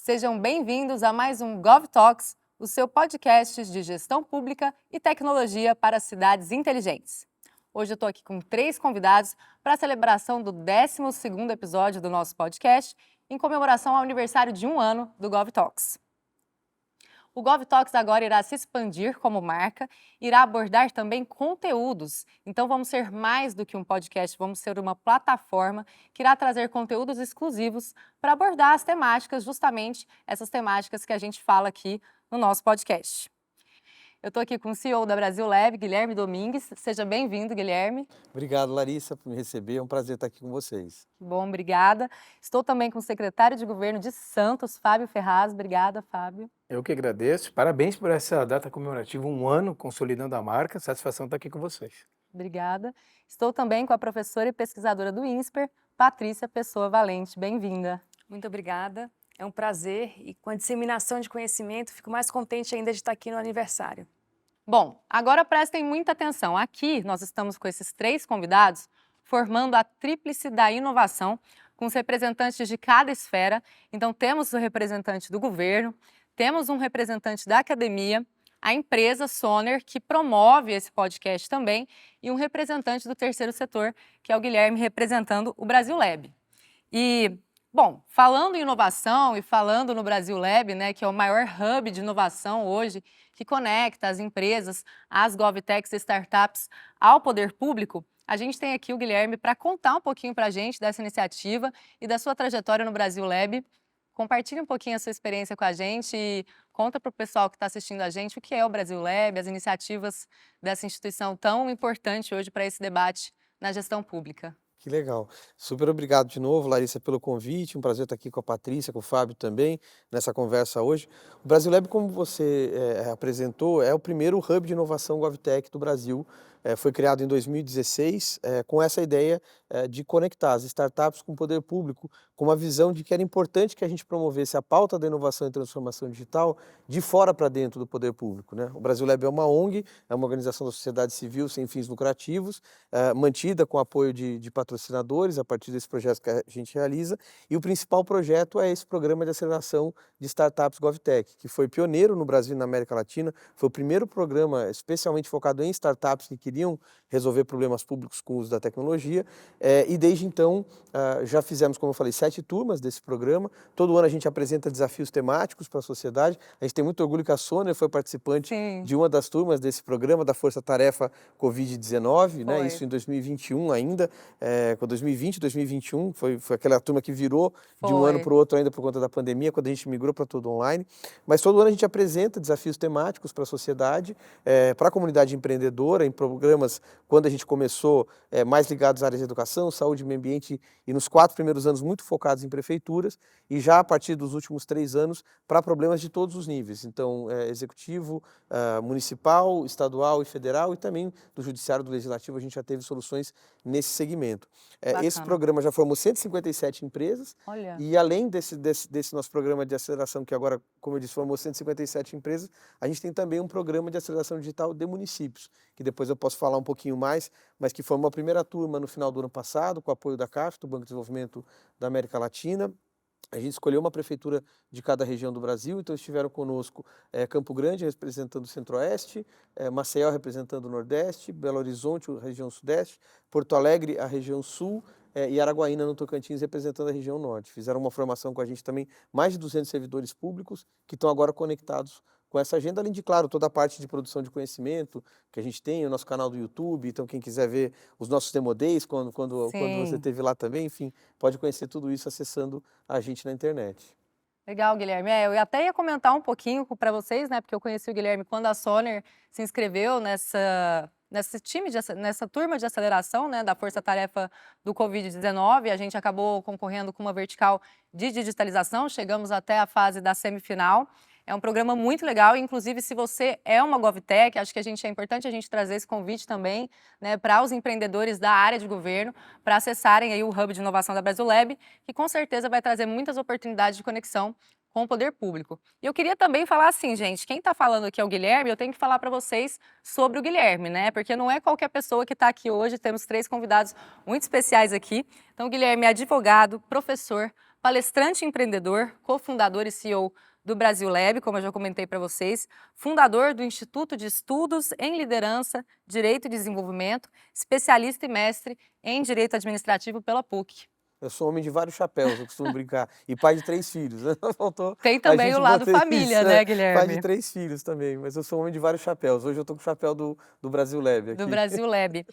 Sejam bem-vindos a mais um GovTalks, o seu podcast de gestão pública e tecnologia para cidades inteligentes. Hoje eu estou aqui com 3 convidados para a celebração do 12º episódio do nosso podcast, em comemoração ao aniversário de 1 ano do GovTalks. O GovTalks agora irá se expandir como marca, irá abordar também conteúdos. Então vamos ser mais do que um podcast, vamos ser uma plataforma que irá trazer conteúdos exclusivos para abordar as temáticas, justamente essas temáticas que a gente fala aqui no nosso podcast. Eu estou aqui com o CEO da Brasil Lab, Guilherme Domingues. Seja bem-vindo, Guilherme. Obrigado, Larissa, por me receber. É um prazer estar aqui com vocês. Bom, obrigada. Estou também com o secretário de Governo de Santos, Fábio Ferraz. Obrigada, Fábio. Eu que agradeço. Parabéns por essa data comemorativa, 1 ano consolidando a marca. Satisfação estar aqui com vocês. Obrigada. Estou também com a professora e pesquisadora do INSPER, Patrícia Pessoa Valente. Bem-vinda. Muito obrigada. É um prazer e com a disseminação de conhecimento, fico mais contente ainda de estar aqui no aniversário. Bom, agora prestem muita atenção. Aqui nós estamos com esses 3 convidados formando a tríplice da inovação, com os representantes de cada esfera. Então temos o representante do governo, temos um representante da academia, a empresa Soner, que promove esse podcast também, e um representante do terceiro setor, que é o Guilherme, representando o Brasil Lab. E, bom, falando em inovação e falando no Brasil Lab, né, que é o maior hub de inovação hoje, que conecta as empresas, as GovTechs e startups ao poder público, a gente tem aqui o Guilherme para contar um pouquinho para a gente dessa iniciativa e da sua trajetória no Brasil Lab. Compartilhe um pouquinho a sua experiência com a gente e conta para o pessoal que está assistindo a gente o que é o Brasil Lab, as iniciativas dessa instituição tão importante hoje para esse debate na gestão pública. Que legal. Super obrigado de novo, Larissa, pelo convite. Um prazer estar aqui com a Patrícia, com o Fábio também, nessa conversa hoje. O Brasil Lab, como você apresentou, é o primeiro hub de inovação GovTech do Brasil. Foi criado em 2016 com essa ideia de conectar as startups com o poder público, com uma visão de que era importante que a gente promovesse a pauta da inovação e transformação digital de fora para dentro do poder público, né? O Brasil Lab é uma ONG, é uma organização da sociedade civil sem fins lucrativos, mantida com apoio de patrocinadores a partir desse projeto que a gente realiza, e o principal projeto é esse programa de aceleração de startups GovTech, que foi pioneiro no Brasil e na América Latina, foi o primeiro programa especialmente focado em startups que queriam resolver problemas públicos com o uso da tecnologia, e desde então já fizemos, como eu falei, 7 turmas desse programa. Todo ano a gente apresenta desafios temáticos para a sociedade. A gente tem muito orgulho que a Soner foi participante de uma das turmas desse programa, da Força Tarefa Covid-19, né? Isso em 2021 ainda, com 2020, 2021, foi aquela turma que virou de um ano para o outro ainda por conta da pandemia, quando a gente migrou para tudo online. Mas todo ano a gente apresenta desafios temáticos para a sociedade, para a comunidade empreendedora, em programas, quando a gente começou, mais ligados à área de educação, saúde e meio ambiente, e nos 4 primeiros anos muito focados em prefeituras, e já a partir dos últimos 3 anos para problemas de todos os níveis, então executivo, municipal, estadual e federal, e também do judiciário, do legislativo, a gente já teve soluções nesse segmento. Esse programa já formou 157 empresas. Olha. E além desse nosso programa de aceleração, que agora, como eu disse, formou 157 empresas, a gente tem também um programa de aceleração digital de municípios, que depois eu posso falar um pouquinho mais, mas que formou a primeira turma no final do ano passado, com o apoio da CAF, do Banco de Desenvolvimento da América Latina. A gente escolheu uma prefeitura de cada região do Brasil, então estiveram conosco Campo Grande, representando o Centro-Oeste, Maceió, representando o Nordeste, Belo Horizonte, a região Sudeste, Porto Alegre, a região Sul, e Araguaína, no Tocantins, representando a região Norte. Fizeram uma formação com a gente também, mais de 200 servidores públicos, que estão agora conectados com essa agenda, além de, claro, toda a parte de produção de conhecimento que a gente tem, o nosso canal do YouTube, então quem quiser ver os nossos Demo Days, quando você esteve lá também, enfim, pode conhecer tudo isso acessando a gente na internet. Legal, Guilherme. Eu até ia comentar um pouquinho para vocês, né, porque eu conheci o Guilherme quando a Soner se inscreveu nessa turma de aceleração, né, da Força Tarefa do Covid-19. A gente acabou concorrendo com uma vertical de digitalização, chegamos até a fase da semifinal. É um programa muito legal, inclusive se você é uma GovTech, acho que é importante a gente trazer esse convite também, né, para os empreendedores da área de governo, para acessarem aí o Hub de Inovação da Brasil Lab, que com certeza vai trazer muitas oportunidades de conexão com o poder público. E eu queria também falar assim, gente, quem está falando aqui é o Guilherme, eu tenho que falar para vocês sobre o Guilherme, né? Porque não é qualquer pessoa que está aqui hoje, temos 3 convidados muito especiais aqui. Então, o Guilherme é advogado, professor, palestrante empreendedor, cofundador e CEO do Brasil Lab, como eu já comentei para vocês, fundador do Instituto de Estudos em Liderança, Direito e Desenvolvimento, especialista e mestre em Direito Administrativo pela PUC. Eu sou homem de vários chapéus, eu costumo brincar. E pai de 3 filhos, né? Faltou Tem a também gente o lado bater família, isso, né, Pai Guilherme? de 3 filhos também, mas eu sou homem de vários chapéus. Hoje eu tô com o chapéu do Brasil Lab Do aqui. Brasil Lab.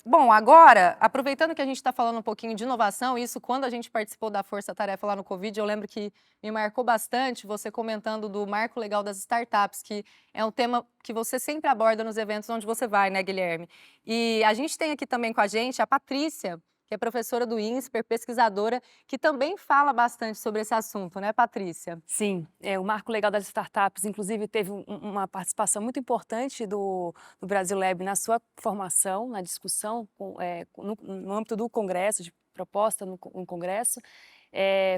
Bom, agora, aproveitando que a gente está falando um pouquinho de inovação, isso quando a gente participou da Força Tarefa lá no Covid, eu lembro que me marcou bastante você comentando do Marco Legal das Startups, que é um tema que você sempre aborda nos eventos onde você vai, né, Guilherme? E a gente tem aqui também com a gente a Patrícia, que é professora do INSPER, pesquisadora, que também fala bastante sobre esse assunto, né, Patrícia? Sim, o Marco Legal das Startups, inclusive, teve uma participação muito importante do Brasil Lab na sua formação, na discussão, no âmbito do Congresso, de proposta no Congresso.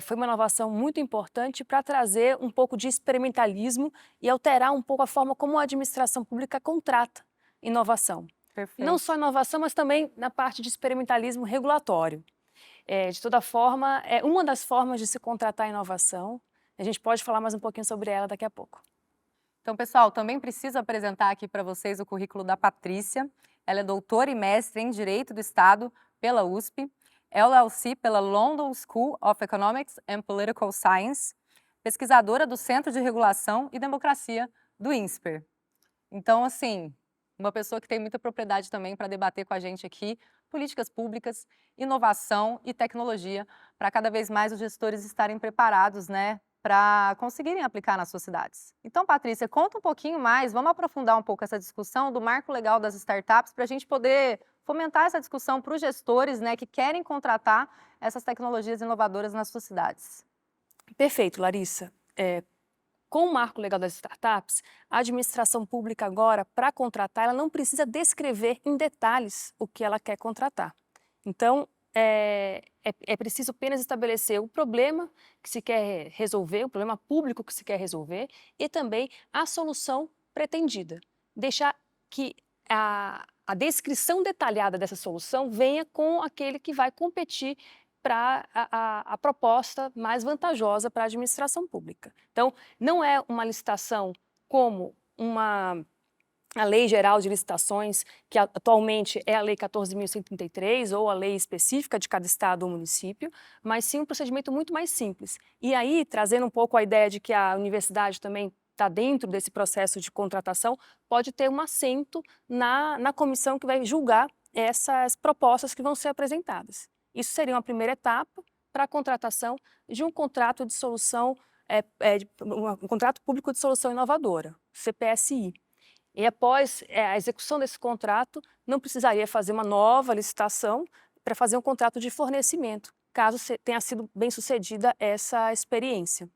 Foi uma inovação muito importante para trazer um pouco de experimentalismo e alterar um pouco a forma como a administração pública contrata inovação. Perfeito. Não só inovação, mas também na parte de experimentalismo regulatório. De toda forma, é uma das formas de se contratar inovação. A gente pode falar mais um pouquinho sobre ela daqui a pouco. Então, pessoal, também preciso apresentar aqui para vocês o currículo da Patrícia. Ela é doutora e mestre em Direito do Estado pela USP, LLC pela London School of Economics and Political Science, pesquisadora do Centro de Regulação e Democracia do INSPER. Então, assim, uma pessoa que tem muita propriedade também para debater com a gente aqui políticas públicas, inovação e tecnologia, para cada vez mais os gestores estarem preparados, né, para conseguirem aplicar nas suas cidades. Então, Patrícia, conta um pouquinho mais, vamos aprofundar um pouco essa discussão do Marco Legal das Startups para a gente poder fomentar essa discussão para os gestores, né, que querem contratar essas tecnologias inovadoras nas suas cidades. Perfeito, Larissa. Com o Marco Legal das Startups, a administração pública agora, para contratar, ela não precisa descrever em detalhes o que ela quer contratar. Então, é preciso apenas estabelecer o problema que se quer resolver, o problema público que se quer resolver e também a solução pretendida. Deixar que a descrição detalhada dessa solução venha com aquele que vai competir para a proposta mais vantajosa para a administração pública. Então, não é uma licitação como a Lei Geral de Licitações, que atualmente é a Lei 14.133, ou a lei específica de cada estado ou município, mas sim um procedimento muito mais simples. E aí, trazendo um pouco a ideia de que a universidade também está dentro desse processo de contratação, pode ter um assento na comissão que vai julgar essas propostas que vão ser apresentadas. Isso seria uma primeira etapa para a contratação de um contrato de solução, um contrato público de solução inovadora, CPSI. E após a execução desse contrato, não precisaria fazer uma nova licitação para fazer um contrato de fornecimento, caso tenha sido bem sucedida essa experiência.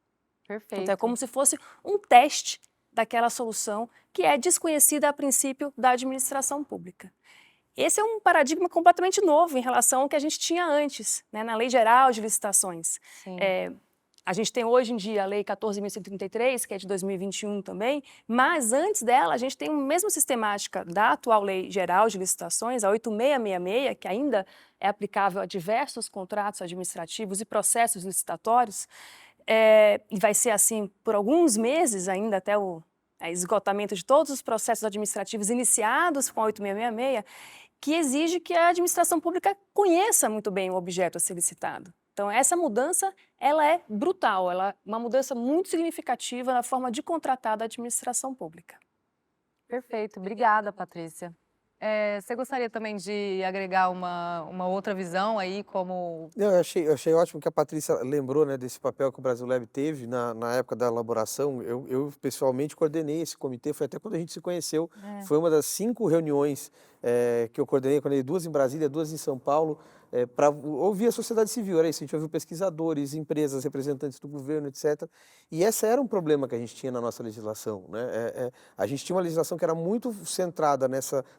Perfeito. Então é como se fosse um teste daquela solução que é desconhecida a princípio da administração pública. Esse é um paradigma completamente novo em relação ao que a gente tinha antes, né, na Lei Geral de Licitações. A gente tem hoje em dia a Lei 14.133, que é de 2021 também, mas antes dela a gente tem a mesma sistemática da atual Lei Geral de Licitações, a 8666, que ainda é aplicável a diversos contratos administrativos e processos licitatórios, e vai ser assim por alguns meses ainda até o esgotamento de todos os processos administrativos iniciados com a 8666, que exige que a administração pública conheça muito bem o objeto a ser licitado. Então, essa mudança, ela é brutal, ela é uma mudança muito significativa na forma de contratar da administração pública. Perfeito, obrigada, Patrícia. Você gostaria também de agregar uma outra visão aí, como... Eu achei ótimo que a Patrícia lembrou, né, desse papel que o Brasil Lab teve na época da elaboração. Eu pessoalmente coordenei esse comitê, foi até quando a gente se conheceu. Foi uma das 5 reuniões que eu coordenei, quando 2 em Brasília, 2 em São Paulo, para ouvir a sociedade civil. Era isso, a gente ouviu pesquisadores, empresas, representantes do governo, etc. E esse era um problema que a gente tinha na nossa legislação, né? A gente tinha uma legislação que era muito centrada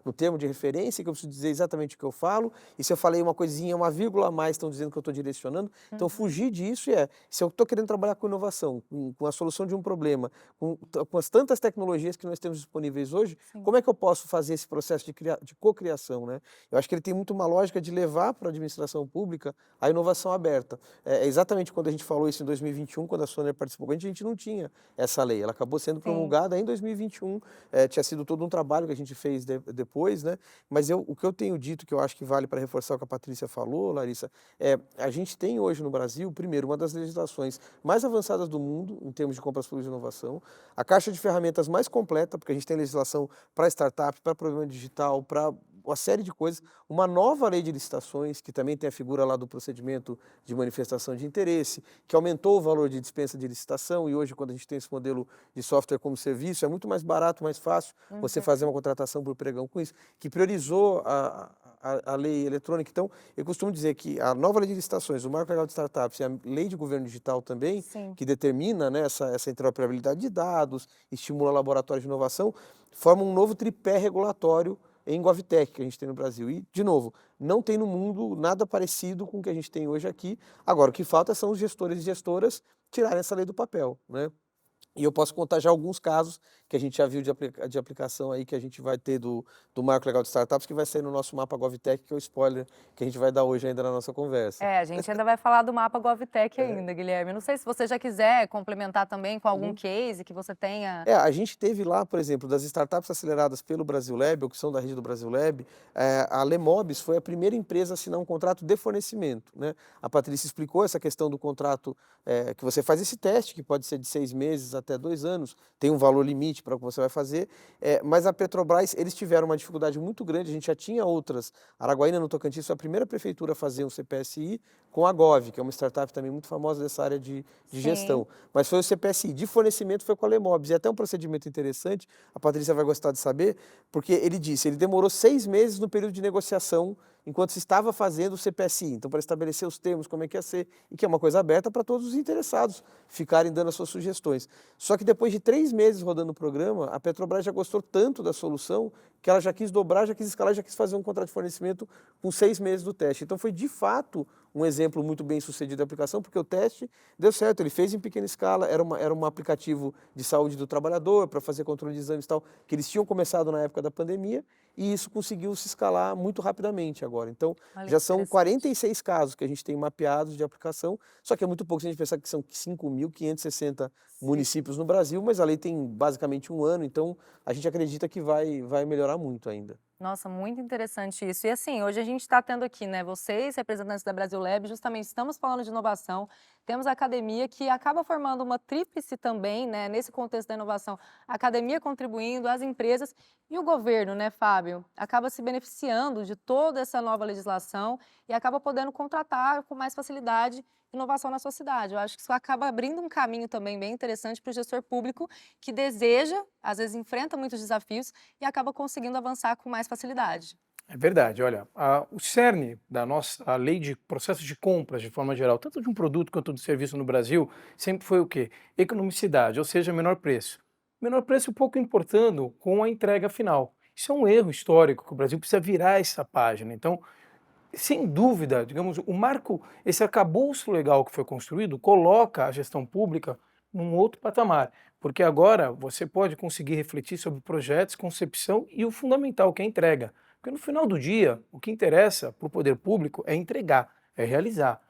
no termo de referência, que eu preciso dizer exatamente o que eu falo, e se eu falei uma coisinha, uma vírgula a mais, estão dizendo que eu estou direcionando. Então, fugir disso se eu estou querendo trabalhar com inovação, com a solução de um problema, com as tantas tecnologias que nós temos disponíveis hoje, como é que eu posso fazer esse processo de cocriação, né? Eu acho que ele tem muito uma lógica de levar para a administração administração pública a inovação aberta. Exatamente quando a gente falou isso em 2021, quando a Sônia participou, a gente não tinha essa lei. Ela acabou sendo Sim. promulgada em 2021. Tinha sido todo um trabalho que a gente fez depois, né? Mas o que eu tenho dito, que eu acho que vale para reforçar o que a Patrícia falou, Larissa, a gente tem hoje no Brasil, primeiro, uma das legislações mais avançadas do mundo em termos de compras públicas de inovação, a caixa de ferramentas mais completa, porque a gente tem legislação para startup, para programa digital, para uma série de coisas, uma nova lei de licitações, que também tem a figura lá do procedimento de manifestação de interesse, que aumentou o valor de dispensa de licitação, e hoje, quando a gente tem esse modelo de software como serviço, é muito mais barato, mais fácil você fazer uma contratação por pregão com isso, que priorizou a lei eletrônica. Então, eu costumo dizer que a nova lei de licitações, o Marco Legal de Startups e a lei de governo digital também, Sim. que determina, né, essa interoperabilidade de dados, estimula laboratórios de inovação, formam um novo tripé regulatório em GovTech que a gente tem no Brasil. E, de novo, não tem no mundo nada parecido com o que a gente tem hoje aqui. Agora, o que falta são os gestores e gestoras tirarem essa lei do papel, né? E eu posso contar já alguns casos que a gente já viu de aplicação aí, que a gente vai ter do Marco Legal de Startups, que vai sair no nosso mapa GovTech, que é o spoiler que a gente vai dar hoje ainda na nossa conversa. A gente ainda vai falar do mapa GovTech ainda, Guilherme. Não sei se você já quiser complementar também com algum case que você tenha. A gente teve lá, por exemplo, das startups aceleradas pelo Brasil Lab, ou que são da rede do Brasil Lab, a Lemobis foi a primeira empresa a assinar um contrato de fornecimento, né? A Patrícia explicou essa questão do contrato, que você faz esse teste, que pode ser de 6 meses até 2 anos, tem um valor limite para o que você vai fazer, mas a Petrobras, eles tiveram uma dificuldade muito grande, a gente já tinha outras. Araguaína, no Tocantins, foi a primeira prefeitura a fazer um CPSI com a Gov, que é uma startup também muito famosa dessa área de gestão. Mas foi o CPSI de fornecimento, foi com a Lemobis. E até um procedimento interessante, a Patrícia vai gostar de saber, porque ele disse, ele demorou 6 meses no período de negociação, enquanto se estava fazendo o CPSI, então para estabelecer os termos, como é que ia ser, e que é uma coisa aberta para todos os interessados ficarem dando as suas sugestões. Só que depois de 3 meses rodando o programa, a Petrobras já gostou tanto da solução que ela já quis dobrar, já quis escalar, já quis fazer um contrato de fornecimento com 6 meses do teste. Então foi de fato um exemplo muito bem sucedido da aplicação, porque o teste deu certo, ele fez em pequena escala, era um aplicativo de saúde do trabalhador para fazer controle de exames e tal, que eles tinham começado na época da pandemia, e isso conseguiu se escalar muito rapidamente agora. Então, já são 46 casos que a gente tem mapeados de aplicação, só que é muito pouco se a gente pensar que são 5.560 municípios no Brasil, mas a lei tem basicamente 1 ano, então a gente acredita que vai melhorar muito ainda. Nossa, muito interessante isso. E assim, hoje a gente está tendo aqui, né, vocês, representantes da Brasil Lab, justamente estamos falando de inovação, temos a academia que acaba formando uma tríplice também, né, nesse contexto da inovação, a academia contribuindo, as empresas e o governo, né, Fábio, acaba se beneficiando de toda essa nova legislação e acaba podendo contratar com mais facilidade inovação na sua cidade. Eu acho que isso acaba abrindo um caminho também bem interessante para o gestor público que deseja, às vezes enfrenta muitos desafios e acaba conseguindo avançar com mais facilidade. É verdade, olha, o cerne da nossa lei de processos de compras, de forma geral, tanto de um produto quanto de serviço no Brasil, sempre foi o quê? Economicidade, ou seja, menor preço. Menor preço pouco importando com a entrega final. Isso é um erro histórico, que o Brasil precisa virar essa página. Então, sem dúvida, digamos, esse arcabouço legal que foi construído, coloca a gestão pública num outro patamar, porque agora você pode conseguir refletir sobre projetos, concepção e o fundamental, que é a entrega. Porque no final do dia, o que interessa para o poder público é entregar, é realizar.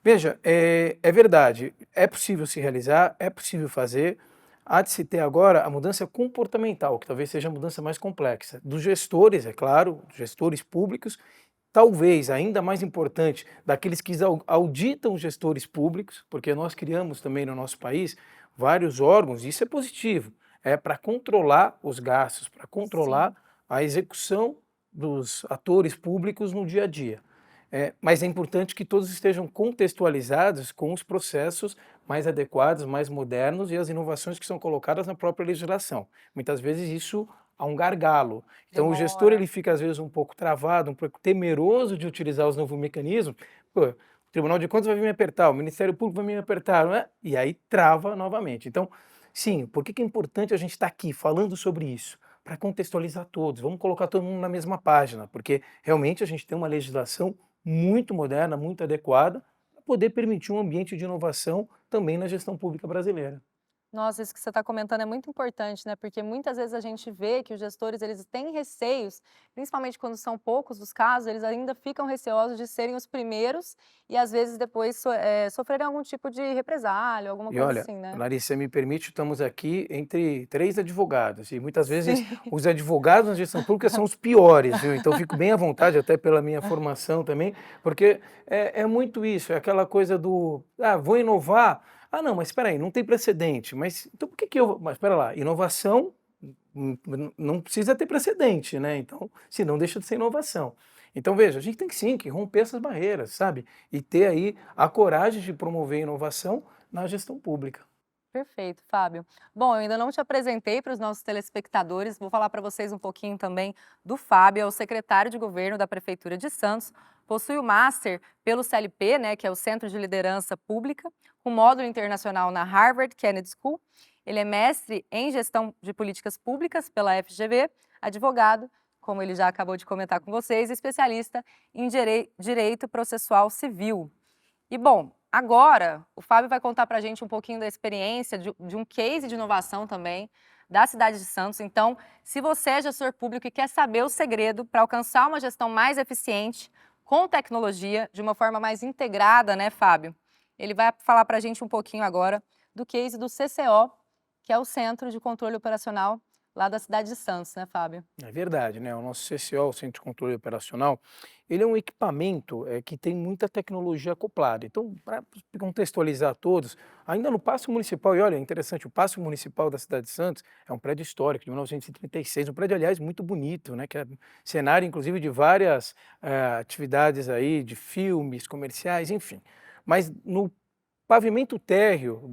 Veja, é verdade, é possível se realizar, é possível fazer. Há de se ter agora a mudança comportamental, que talvez seja a mudança mais complexa, dos gestores, é claro, dos gestores públicos, talvez ainda mais importante, daqueles que auditam os gestores públicos, porque nós criamos também no nosso país vários órgãos, e isso é positivo, para controlar os gastos, para controlar a execução dos atores públicos no dia a dia. Mas é importante que todos estejam contextualizados com os processos mais adequados, mais modernos e as inovações que são colocadas na própria legislação. Muitas vezes isso há um gargalo. Então o gestor ele fica às vezes um pouco travado, um pouco temeroso de utilizar os novos mecanismos. Pô, o Tribunal de Contas vai vir me apertar, o Ministério Público vai me apertar, não é? E aí trava novamente. Então, sim, por que é importante a gente estar aqui falando sobre isso? Para contextualizar todos, vamos colocar todo mundo na mesma página, porque realmente a gente tem uma legislação muito moderna, muito adequada, para poder permitir um ambiente de inovação também na gestão pública brasileira. Nossa, isso que você está comentando é muito importante, né? Porque muitas vezes a gente vê que os gestores eles têm receios, principalmente quando são poucos os casos, eles ainda ficam receosos de serem os primeiros e às vezes depois sofrerem algum tipo de represália, alguma E coisa olha, assim, né? Larissa, me permite, estamos aqui entre 3 advogados e muitas vezes Sim. os advogados na gestão pública são os piores, viu? Então fico bem à vontade, até pela minha formação também, porque é muito isso, é aquela coisa do, vou inovar. Ah, não, mas espera aí, não tem precedente, mas então por que que eu... Mas espera lá, inovação não precisa ter precedente, né? Então, senão deixa de ser inovação. Então, veja, a gente tem que sim que romper essas barreiras, sabe? E ter aí a coragem de promover inovação na gestão pública. Perfeito, Fábio. Bom, eu ainda não te apresentei para os nossos telespectadores, vou falar para vocês um pouquinho também do Fábio, é o secretário de governo da Prefeitura de Santos, possui o Master pelo CLP, né, que é o Centro de Liderança Pública, com módulo internacional na Harvard Kennedy School. Ele é mestre em gestão de políticas públicas pela FGV, advogado, como ele já acabou de comentar com vocês, especialista em direito processual civil. E bom, agora o Fábio vai contar para a gente um pouquinho da experiência de um case de inovação também da cidade de Santos. Então, se você é gestor público e quer saber o segredo para alcançar uma gestão mais eficiente com tecnologia, de uma forma mais integrada, né, Fábio? Ele vai falar para a gente um pouquinho agora do case do CCO, que é o Centro de Controle Operacional lá da cidade de Santos, né, Fábio? É verdade, né? O nosso CCO, o Centro de Controle Operacional, ele é um equipamento que tem muita tecnologia acoplada. Então, para contextualizar todos, ainda no Paço Municipal, e olha, é interessante, o Paço Municipal da cidade de Santos é um prédio histórico, de 1936, um prédio, aliás, muito bonito, né? Que é cenário, inclusive, de várias atividades aí, de filmes, comerciais, enfim. Mas no pavimento térreo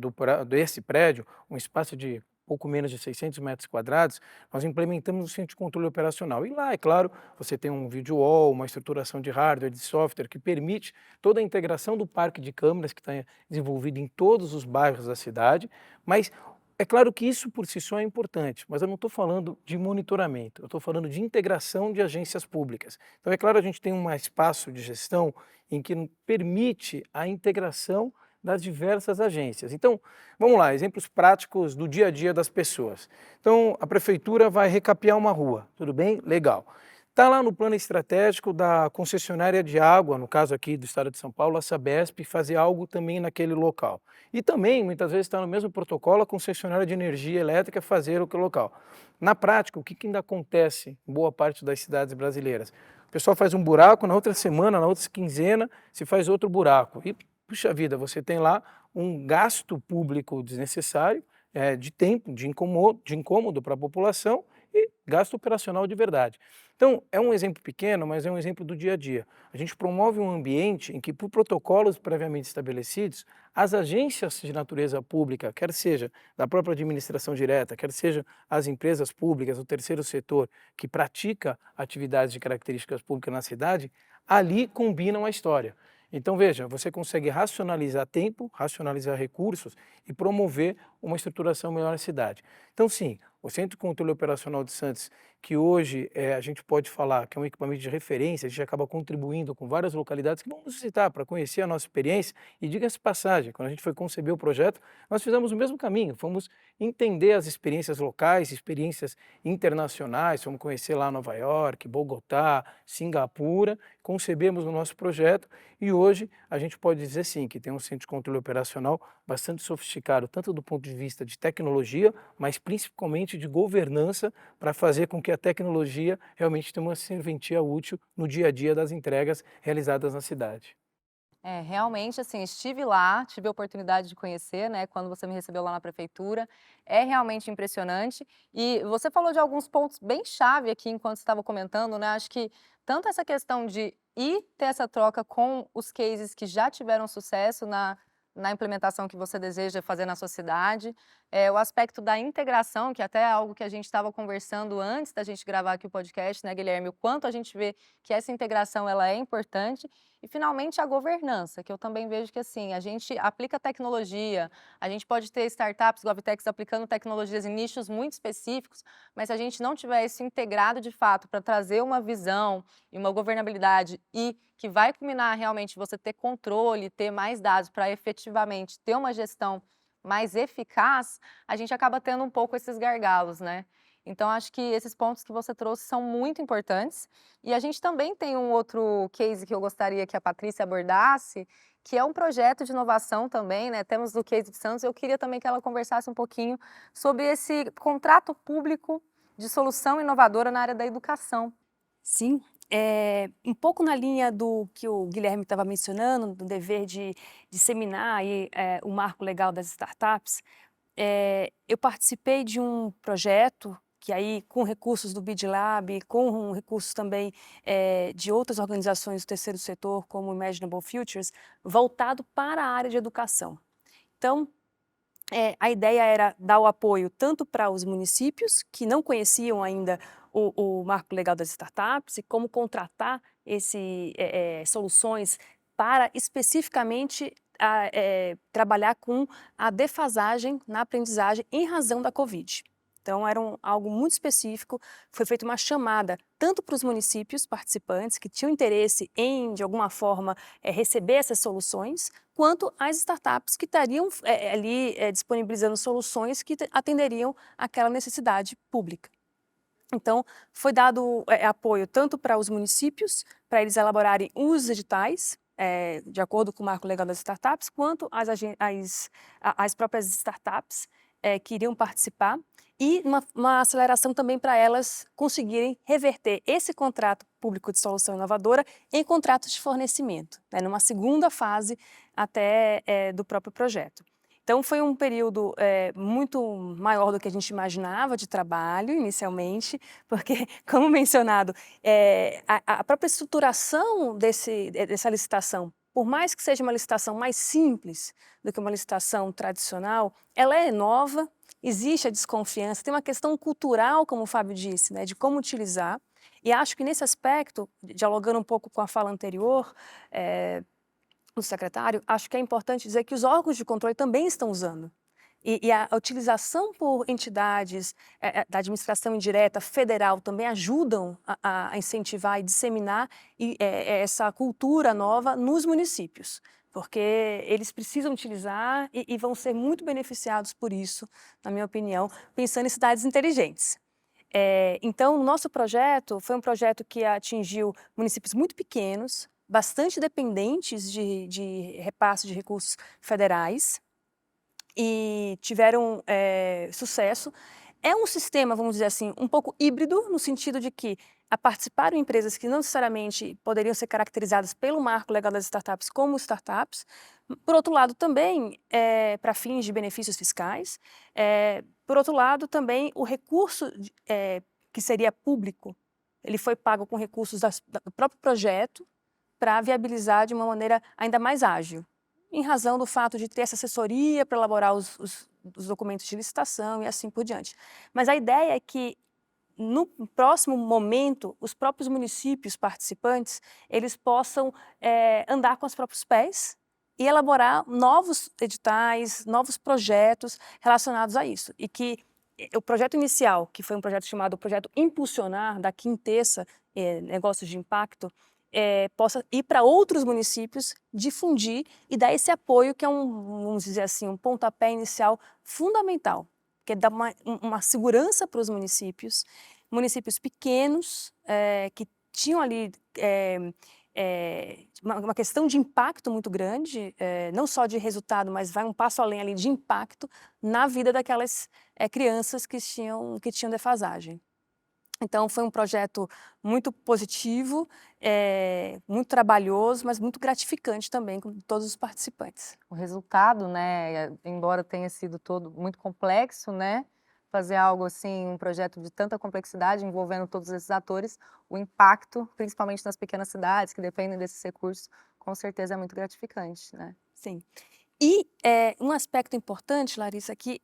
desse prédio, um espaço de pouco menos de 600 metros quadrados, nós implementamos o centro de controle operacional. E lá, é claro, você tem um video wall, uma estruturação de hardware, de software, que permite toda a integração do parque de câmeras que está desenvolvido em todos os bairros da cidade, mas é claro que isso por si só é importante, mas eu não estou falando de monitoramento, eu estou falando de integração de agências públicas. Então, é claro, a gente tem um espaço de gestão em que permite a integração das diversas agências. Então, vamos lá, exemplos práticos do dia a dia das pessoas. Então, a prefeitura vai recapear uma rua, tudo bem? Legal. Está lá no plano estratégico da concessionária de água, no caso aqui do estado de São Paulo, a Sabesp, fazer algo também naquele local. E também, muitas vezes, está no mesmo protocolo a concessionária de energia elétrica fazer o que local. Na prática, o que ainda acontece em boa parte das cidades brasileiras? O pessoal faz um buraco, na outra semana, na outra quinzena, se faz outro buraco. E puxa vida, você tem lá um gasto público desnecessário, de tempo, de incômodo para a população e gasto operacional de verdade. Então, é um exemplo pequeno, mas é um exemplo do dia a dia. A gente promove um ambiente em que, por protocolos previamente estabelecidos, as agências de natureza pública, quer seja da própria administração direta, quer seja as empresas públicas, o terceiro setor, que pratica atividades de características públicas na cidade, ali combinam a história. Então, veja, você consegue racionalizar tempo, racionalizar recursos e promover uma estruturação melhor na cidade. Então, sim, o Centro de Controle Operacional de Santos, que hoje a gente pode falar que é um equipamento de referência, a gente acaba contribuindo com várias localidades que vão nos visitar para conhecer a nossa experiência. E diga-se passagem, quando a gente foi conceber o projeto, nós fizemos o mesmo caminho, fomos entender as experiências locais, experiências internacionais, fomos conhecer lá Nova York, Bogotá, Singapura, concebemos o nosso projeto e hoje a gente pode dizer sim que tem um centro de controle operacional bastante sofisticado, tanto do ponto de vista de tecnologia, mas principalmente de governança, para fazer com que a tecnologia realmente tenha uma serventia útil no dia a dia das entregas realizadas na cidade. Realmente, assim, estive lá, tive a oportunidade de conhecer, né, quando você me recebeu lá na prefeitura. É realmente impressionante. E você falou de alguns pontos bem chave aqui enquanto você estava comentando, né? Acho que tanto essa questão de ir ter essa troca com os cases que já tiveram sucesso na implementação que você deseja fazer na sua cidade, o aspecto da integração, que até é algo que a gente estava conversando antes da gente gravar aqui o podcast, né, Guilherme? O quanto a gente vê que essa integração ela é importante. E, finalmente, a governança, que eu também vejo que, assim, a gente aplica tecnologia, a gente pode ter startups, GovTechs, aplicando tecnologias em nichos muito específicos, mas se a gente não tiver isso integrado de fato para trazer uma visão e uma governabilidade e que vai culminar realmente você ter controle, ter mais dados para efetivamente ter uma gestão mais eficaz, a gente acaba tendo um pouco esses gargalos, né? Então, acho que esses pontos que você trouxe são muito importantes. E a gente também tem um outro case que eu gostaria que a Patrícia abordasse, que é um projeto de inovação também, né? Temos o case de Santos, eu queria também que ela conversasse um pouquinho sobre esse contrato público de solução inovadora na área da educação. Sim, um pouco na linha do que o Guilherme estava mencionando, do dever de disseminar aí, o marco legal das startups. Eu participei de um projeto que aí, com recursos do BID Lab, com recursos também de outras organizações do terceiro setor, como o Imaginable Futures, voltado para a área de educação. Então, a ideia era dar o apoio tanto para os municípios, que não conheciam ainda o marco legal das startups, e como contratar soluções para especificamente trabalhar com a defasagem na aprendizagem em razão da Covid. Então, era algo muito específico, foi feita uma chamada tanto para os municípios participantes que tinham interesse em, de alguma forma, receber essas soluções, quanto às startups que estariam ali disponibilizando soluções que atenderiam àquela necessidade pública. Então, foi dado apoio tanto para os municípios, para eles elaborarem os editais, de acordo com o marco legal das startups, quanto as próprias startups que iriam participar, e uma aceleração também para elas conseguirem reverter esse contrato público de solução inovadora em contratos de fornecimento, né, numa segunda fase até do próprio projeto. Então, foi um período muito maior do que a gente imaginava de trabalho inicialmente, porque, como mencionado, a própria estruturação dessa licitação, por mais que seja uma licitação mais simples do que uma licitação tradicional, ela é nova, existe a desconfiança, tem uma questão cultural, como o Fábio disse, né, de como utilizar, e acho que nesse aspecto, dialogando um pouco com a fala anterior, do secretário, acho que é importante dizer que os órgãos de controle também estão usando. E a utilização por entidades da administração indireta federal também ajudam a incentivar e disseminar essa cultura nova nos municípios, porque eles precisam utilizar e vão ser muito beneficiados por isso, na minha opinião, pensando em cidades inteligentes. Então, o nosso projeto foi um projeto que atingiu municípios muito pequenos, bastante dependentes de repasse de recursos federais, e tiveram sucesso. É um sistema, vamos dizer assim, um pouco híbrido, no sentido de que participaram empresas que não necessariamente poderiam ser caracterizadas pelo marco legal das startups como startups. Por outro lado, também para fins de benefícios fiscais. Por outro lado, também o recurso que seria público, ele foi pago com recursos do próprio projeto para viabilizar de uma maneira ainda mais ágil, em razão do fato de ter essa assessoria para elaborar os documentos de licitação e assim por diante. Mas a ideia é que, no próximo momento, os próprios municípios participantes, eles possam andar com os próprios pés e elaborar novos editais, novos projetos relacionados a isso. E que o projeto inicial, que foi um projeto chamado Projeto Impulsionar, da Quintessa Negócios de Impacto, possa ir para outros municípios, difundir e dar esse apoio que é vamos dizer assim, um pontapé inicial fundamental, que é dar uma segurança para os municípios pequenos, que tinham ali uma questão de impacto muito grande, não só de resultado, mas vai um passo além ali de impacto na vida daquelas crianças que tinham defasagem. Então, foi um projeto muito positivo, muito trabalhoso, mas muito gratificante também com todos os participantes. O resultado, né, embora tenha sido todo muito complexo, né, fazer algo assim, um projeto de tanta complexidade envolvendo todos esses atores, o impacto, principalmente nas pequenas cidades que dependem desses recursos, com certeza é muito gratificante, né? Sim. E um aspecto importante, Larissa, que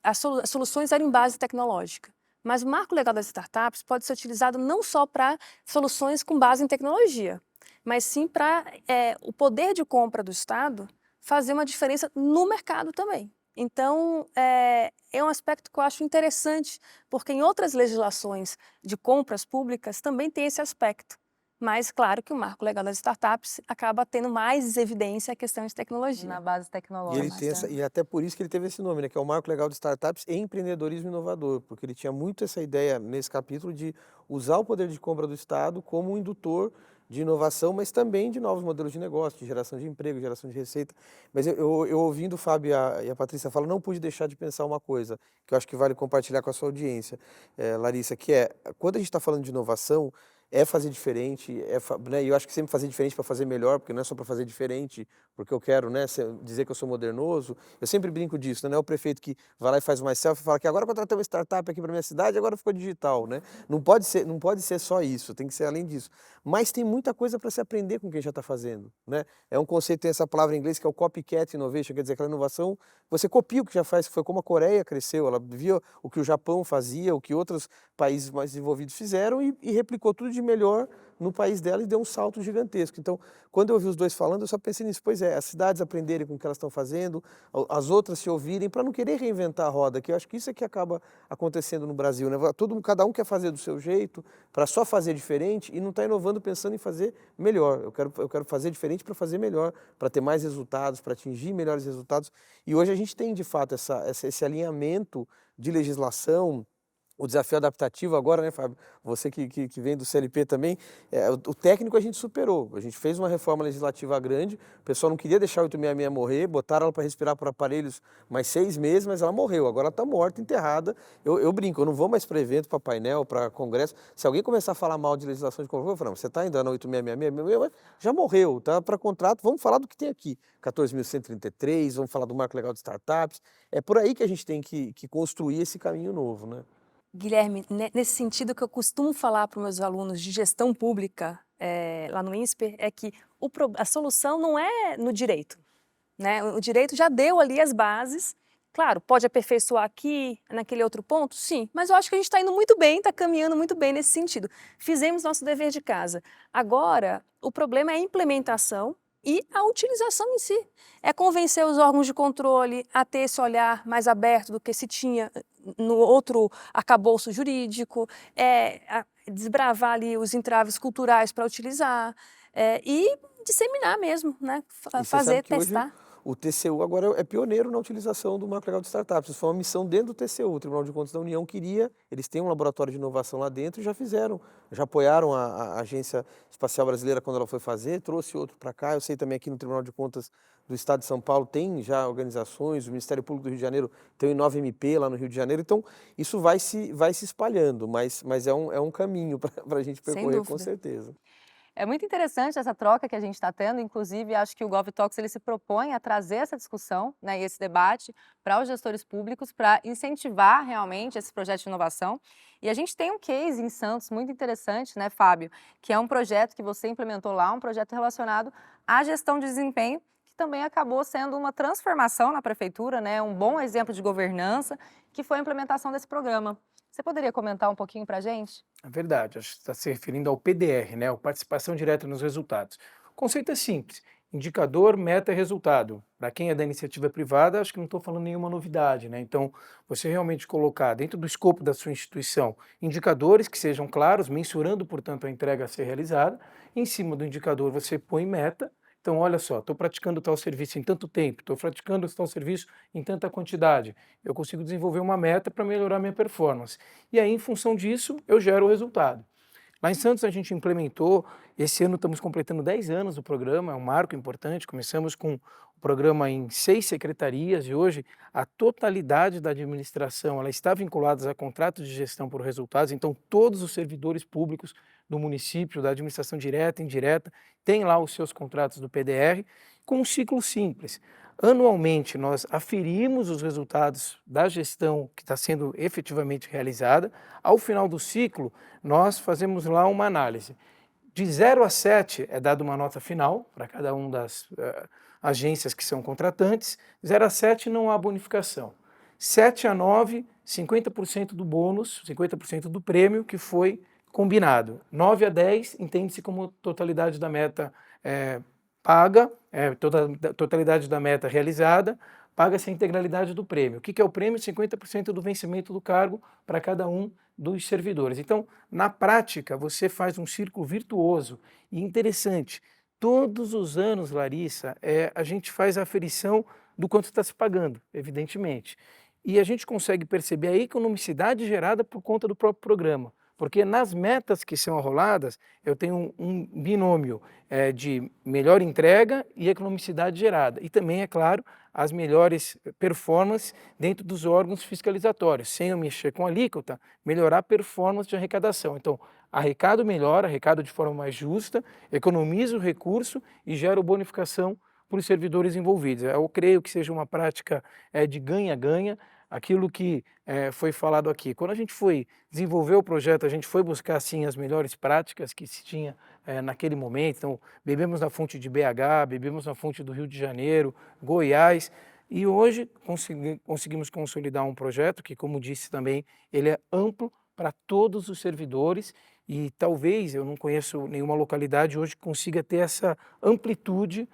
as soluções eram em base tecnológica. Mas o marco legal das startups pode ser utilizado não só para soluções com base em tecnologia, mas sim para o poder de compra do Estado fazer uma diferença no mercado também. Então, é um aspecto que eu acho interessante, porque em outras legislações de compras públicas também tem esse aspecto. Mas, claro que o marco legal das startups acaba tendo mais evidência a questão de tecnologia. Na base E tecnológica. ele tem e até por isso que ele teve esse nome, né, que é o Marco Legal de Startups e Empreendedorismo Inovador, porque ele tinha muito essa ideia nesse capítulo de usar o poder de compra do Estado como um indutor de inovação, mas também de novos modelos de negócio, de geração de emprego, geração de receita. Mas eu ouvindo o Fábio e a Patrícia falar, não pude deixar de pensar uma coisa, que eu acho que vale compartilhar com a sua audiência, Larissa, que é, quando a gente está falando de inovação, é fazer diferente, né, e eu acho que sempre fazer diferente para fazer melhor, porque não é só para fazer diferente, porque eu quero, né, dizer que eu sou modernoso. Eu sempre brinco disso, né? Não é o prefeito que vai lá e faz uma selfie e fala que agora eu contratei uma startup aqui para minha cidade, agora ficou digital, né? Não pode ser só isso, tem que ser além disso. Mas tem muita coisa para se aprender com quem já está fazendo, né? É um conceito, tem essa palavra em inglês que é o copycat innovation, quer dizer, aquela inovação, você copia o que já faz, que foi como a Coreia cresceu, ela via o que o Japão fazia, o que outros países mais desenvolvidos fizeram e replicou tudo de melhor no país dela e deu um salto gigantesco. Então, quando eu ouvi os dois falando, eu só pensei nisso. Pois é, as cidades aprenderem com o que elas estão fazendo, as outras se ouvirem, para não querer reinventar a roda, que eu acho que isso é que acaba acontecendo no Brasil, né? Cada um quer fazer do seu jeito, para só fazer diferente e não está inovando pensando em fazer melhor. Eu quero fazer diferente para fazer melhor, para ter mais resultados, para atingir melhores resultados. E hoje a gente tem, de fato, esse alinhamento de legislação. O desafio adaptativo agora, né, Fábio? Você que vem do CLP também, o técnico a gente superou. A gente fez uma reforma legislativa grande, o pessoal não queria deixar a 866 morrer, botaram ela para respirar por aparelhos mais 6 meses, mas ela morreu. Agora ela está morta, enterrada. Eu brinco, eu não vou mais para evento, para painel, para congresso. Se alguém começar a falar mal de legislação de conforto, eu falo, você está ainda na 8666, já morreu, tá para contrato, vamos falar do que tem aqui. 14.133, vamos falar do Marco Legal de Startups. É por aí que a gente tem que construir esse caminho novo, né? Guilherme, nesse sentido que eu costumo falar para os meus alunos de gestão pública lá no INSPER, é que a solução não é no direito, né? O direito já deu ali as bases, claro, pode aperfeiçoar aqui, naquele outro ponto, sim, mas eu acho que a gente está indo muito bem, está caminhando muito bem nesse sentido. Fizemos nosso dever de casa. Agora, o problema é a implementação e a utilização em si. É convencer os órgãos de controle a ter esse olhar mais aberto do que se tinha no outro arcabouço jurídico, desbravar ali os entraves culturais para utilizar e disseminar mesmo, né? Fazer, testar. O TCU agora é pioneiro na utilização do Marco Legal de Startups. Isso foi uma missão dentro do TCU. O Tribunal de Contas da União queria, eles têm um laboratório de inovação lá dentro e já fizeram. Já apoiaram a Agência Espacial Brasileira quando ela foi fazer, trouxe outro para cá. Eu sei também aqui no Tribunal de Contas do Estado de São Paulo tem já organizações, o Ministério Público do Rio de Janeiro tem o Inova-MP lá no Rio de Janeiro. Então, isso vai se espalhando, mas é um caminho para a gente percorrer, com certeza. É muito interessante essa troca que a gente está tendo, inclusive acho que o GovTalks ele se propõe a trazer essa discussão, né, e esse debate para os gestores públicos, para incentivar realmente esse projeto de inovação. E a gente tem um case em Santos muito interessante, né, Fábio, que é um projeto que você implementou lá, um projeto relacionado à gestão de desempenho, que também acabou sendo uma transformação na prefeitura, né, um bom exemplo de governança, que foi a implementação desse programa. Você poderia comentar um pouquinho para a gente? É verdade, acho que está se referindo ao PDR, né? A participação direta nos resultados. O conceito é simples, indicador, meta e resultado. Para quem é da iniciativa privada, acho que não estou falando nenhuma novidade, né? Então, você realmente colocar dentro do escopo da sua instituição indicadores que sejam claros, mensurando, portanto, a entrega a ser realizada. Em cima do indicador, você põe meta. Então, olha só, estou praticando tal serviço em tanto tempo, estou praticando tal serviço em tanta quantidade. Eu consigo desenvolver uma meta para melhorar minha performance. E aí, em função disso, eu gero o resultado. Lá em Santos a gente implementou, esse ano estamos completando 10 anos do programa, é um marco importante, começamos com o programa em 6 secretarias e hoje a totalidade da administração ela está vinculada a contratos de gestão por resultados, então todos os servidores públicos do município, da administração direta e indireta, têm lá os seus contratos do PDR com um ciclo simples. Anualmente, nós aferimos os resultados da gestão que está sendo efetivamente realizada. Ao final do ciclo, nós fazemos lá uma análise. De 0 a 7 é dada uma nota final para cada uma das agências que são contratantes. 0 a 7 não há bonificação. 7 a 9, 50% do bônus, 50% do prêmio que foi combinado. 9 a 10 entende-se como totalidade da meta paga, totalidade da meta realizada, paga-se a integralidade do prêmio. O que é o prêmio? 50% do vencimento do cargo para cada um dos servidores. Então, na prática, você faz um círculo virtuoso e interessante. Todos os anos, Larissa, a gente faz a aferição do quanto está se pagando, evidentemente. E a gente consegue perceber a economicidade gerada por conta do próprio programa. Porque nas metas que são arroladas, eu tenho um binômio de melhor entrega e economicidade gerada. E também, é claro, as melhores performances dentro dos órgãos fiscalizatórios. Sem eu mexer com alíquota, melhorar a performance de arrecadação. Então, arrecado melhor, arrecado de forma mais justa, economiza o recurso e gera bonificação para os servidores envolvidos. Eu creio que seja uma prática de ganha-ganha. Aquilo que foi falado aqui. Quando a gente foi desenvolver o projeto, a gente foi buscar, sim, as melhores práticas que se tinha naquele momento. Então, bebemos na fonte de BH, bebemos na fonte do Rio de Janeiro, Goiás, e hoje conseguimos consolidar um projeto que, como disse também, ele é amplo para todos os servidores e talvez, eu não conheço nenhuma localidade hoje que consiga ter essa amplitude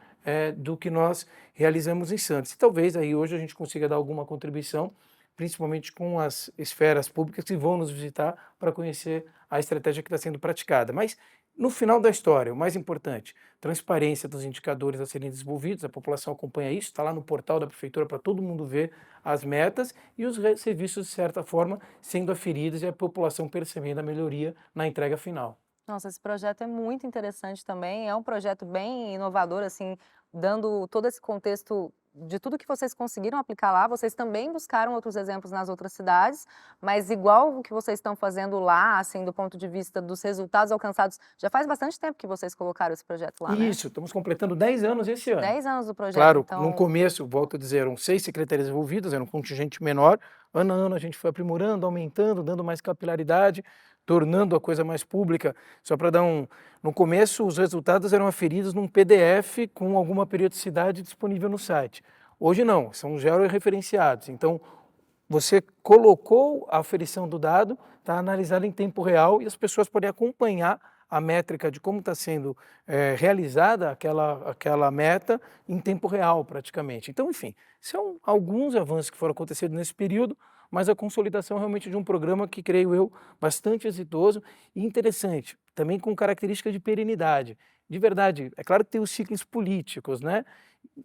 do que nós realizamos em Santos. E talvez aí hoje a gente consiga dar alguma contribuição, principalmente com as esferas públicas que vão nos visitar para conhecer a estratégia que está sendo praticada. Mas no final da história, o mais importante, transparência dos indicadores a serem desenvolvidos, a população acompanha isso, está lá no portal da prefeitura para todo mundo ver as metas e os serviços, de certa forma, sendo aferidos e a população percebendo a melhoria na entrega final. Nossa, esse projeto é muito interessante também, é um projeto bem inovador, assim, dando todo esse contexto de tudo que vocês conseguiram aplicar lá, vocês também buscaram outros exemplos nas outras cidades, mas igual o que vocês estão fazendo lá, assim, do ponto de vista dos resultados alcançados, já faz bastante tempo que vocês colocaram esse projeto lá, né? Isso, estamos completando 10 anos esse ano. 10 anos do projeto, Claro, então... no começo, volto a dizer, eram 6 secretarias envolvidas, era um contingente menor. Ano a ano a gente foi aprimorando, aumentando, dando mais capilaridade, tornando a coisa mais pública. Só para dar No começo, os resultados eram aferidos num PDF com alguma periodicidade disponível no site. Hoje não, são georreferenciados. Então, você colocou a aferição do dado, está analisado em tempo real e as pessoas podem acompanhar a métrica de como está sendo realizada aquela meta em tempo real, praticamente. Então, enfim, são alguns avanços que foram acontecendo nesse período, mas a consolidação realmente de um programa que, creio eu, bastante exitoso e interessante, também com característica de perenidade. De verdade, é claro que tem os ciclos políticos, né?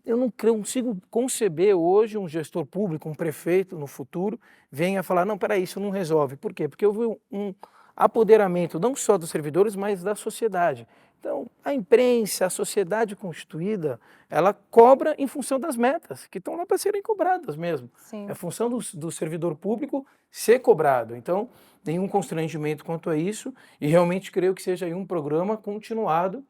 Eu não consigo conceber hoje um gestor público, um prefeito no futuro, venha falar, não, peraí, isso não resolve. Por quê? Porque houve um apoderamento não só dos servidores, mas da sociedade. Então, a imprensa, a sociedade constituída, ela cobra em função das metas, que estão lá para serem cobradas mesmo. Sim. É função do servidor público ser cobrado. Então, nenhum constrangimento quanto a isso, e realmente creio que seja aí um programa continuado,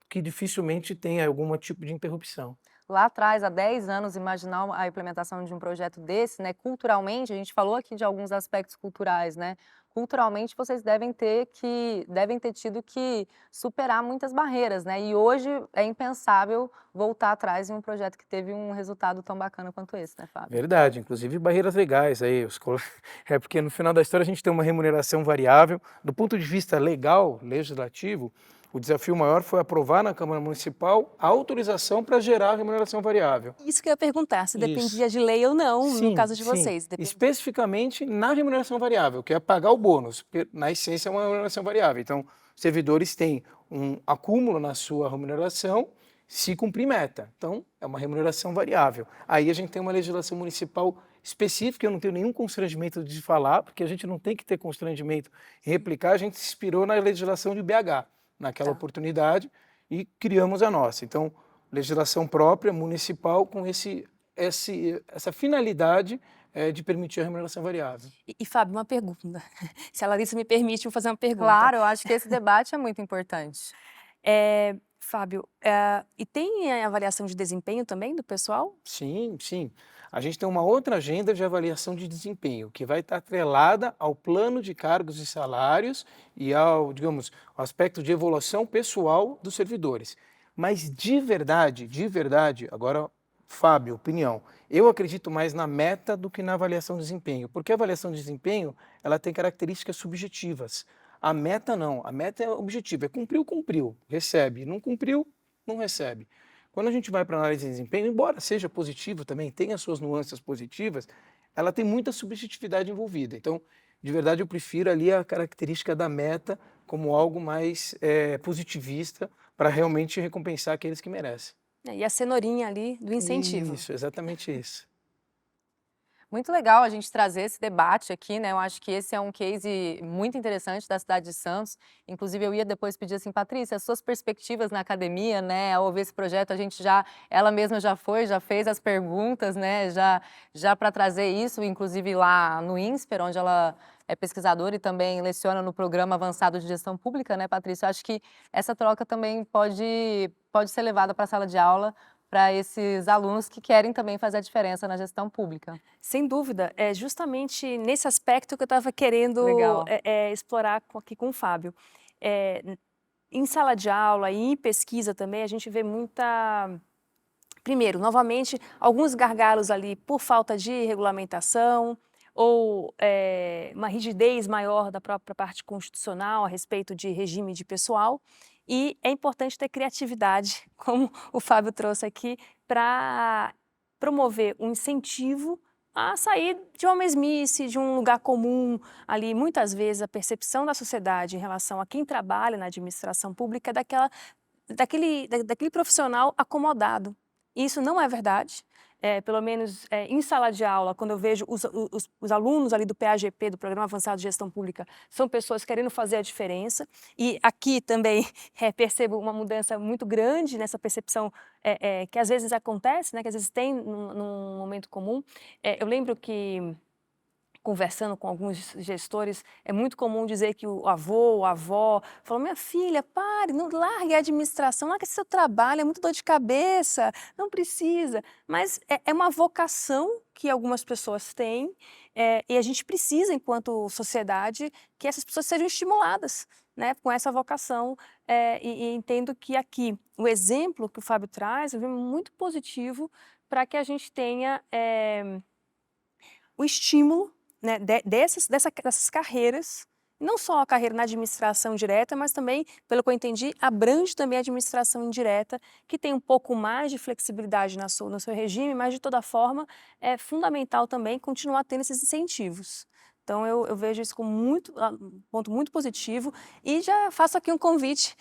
que dificilmente tenha algum tipo de interrupção. Lá atrás, há 10 anos, imaginar a implementação de um projeto desse, né, culturalmente, a gente falou aqui de alguns aspectos culturais, né? Culturalmente, vocês devem ter tido que superar muitas barreiras, né? E hoje é impensável voltar atrás em um projeto que teve um resultado tão bacana quanto esse, né, Fábio? Verdade, inclusive barreiras legais aí. É porque no final da história a gente tem uma remuneração variável. Do ponto de vista legal, legislativo, o desafio maior foi aprovar na Câmara Municipal a autorização para gerar a remuneração variável. Isso que eu ia perguntar, se Isso. dependia de lei ou não, no caso de Sim. vocês. Especificamente na remuneração variável, que é pagar o bônus, porque na essência é uma remuneração variável. Então, os servidores têm um acúmulo na sua remuneração se cumprir meta. Então, é uma remuneração variável. Aí a gente tem uma legislação municipal específica, eu não tenho nenhum constrangimento de falar, porque a gente não tem que ter constrangimento em replicar, a gente se inspirou na legislação de BH, naquela oportunidade, e criamos a nossa. Então, legislação própria, municipal, com essa finalidade de permitir a remuneração variável. E Fábio, uma pergunta. Se a Larissa me permite, eu vou fazer uma pergunta. Claro, eu acho que esse debate é muito importante. Fábio, e tem a avaliação de desempenho também do pessoal? Sim. A gente tem uma outra agenda de avaliação de desempenho, que vai estar atrelada ao plano de cargos e salários e ao, digamos, ao aspecto de evolução pessoal dos servidores. Mas de verdade, agora, Fábio, opinião, eu acredito mais na meta do que na avaliação de desempenho, porque a avaliação de desempenho, ela tem características subjetivas. A meta não, a meta é objetiva, é cumpriu, recebe, não cumpriu, não recebe. Quando a gente vai para análise de desempenho, embora seja positivo também, tenha suas nuances positivas, ela tem muita subjetividade envolvida. Então, de verdade, eu prefiro ali a característica da meta como algo mais positivista para realmente recompensar aqueles que merecem. E a cenourinha ali do incentivo. Isso, exatamente isso. Muito legal a gente trazer esse debate aqui, né? Eu acho que esse é um case muito interessante da cidade de Santos. Inclusive, eu ia depois pedir assim, Patrícia, as suas perspectivas na academia, né? Ao ouvir esse projeto, ela mesma já fez as perguntas, né? Já para trazer isso, inclusive lá no INSPER, onde ela é pesquisadora e também leciona no Programa Avançado de Gestão Pública, né, Patrícia? Eu acho que essa troca também pode ser levada para a sala de aula para esses alunos que querem também fazer a diferença na gestão pública. Sem dúvida, é justamente nesse aspecto que eu estava querendo Legal. explorar aqui com o Fábio. Em sala de aula e em pesquisa também, a gente vê primeiro, novamente, alguns gargalos ali por falta de regulamentação ou uma rigidez maior da própria parte constitucional a respeito de regime de pessoal. E é importante ter criatividade, como o Fábio trouxe aqui, para promover um incentivo a sair de uma mesmice, de um lugar comum. Ali, muitas vezes, a percepção da sociedade em relação a quem trabalha na administração pública é daquele profissional acomodado. E isso não é verdade. Pelo menos em sala de aula, quando eu vejo os alunos ali do PAGP, do Programa Avançado de Gestão Pública, são pessoas querendo fazer a diferença. E aqui também percebo uma mudança muito grande nessa percepção que às vezes acontece, né, que às vezes tem num momento comum. Eu lembro que, conversando com alguns gestores, é muito comum dizer que o avô, a avó, falam, minha filha, pare, não largue a administração, largue seu trabalho, é muito dor de cabeça, não precisa. Mas é uma vocação que algumas pessoas têm e a gente precisa, enquanto sociedade, que essas pessoas sejam estimuladas, né, com essa vocação. E entendo que aqui, o exemplo que o Fábio traz é muito positivo para que a gente tenha o estímulo, né, dessas carreiras, não só a carreira na administração direta, mas também, pelo que eu entendi, abrange também a administração indireta, que tem um pouco mais de flexibilidade no seu regime, mas de toda forma é fundamental também continuar tendo esses incentivos. Então eu vejo isso como um ponto muito positivo e já faço aqui um convite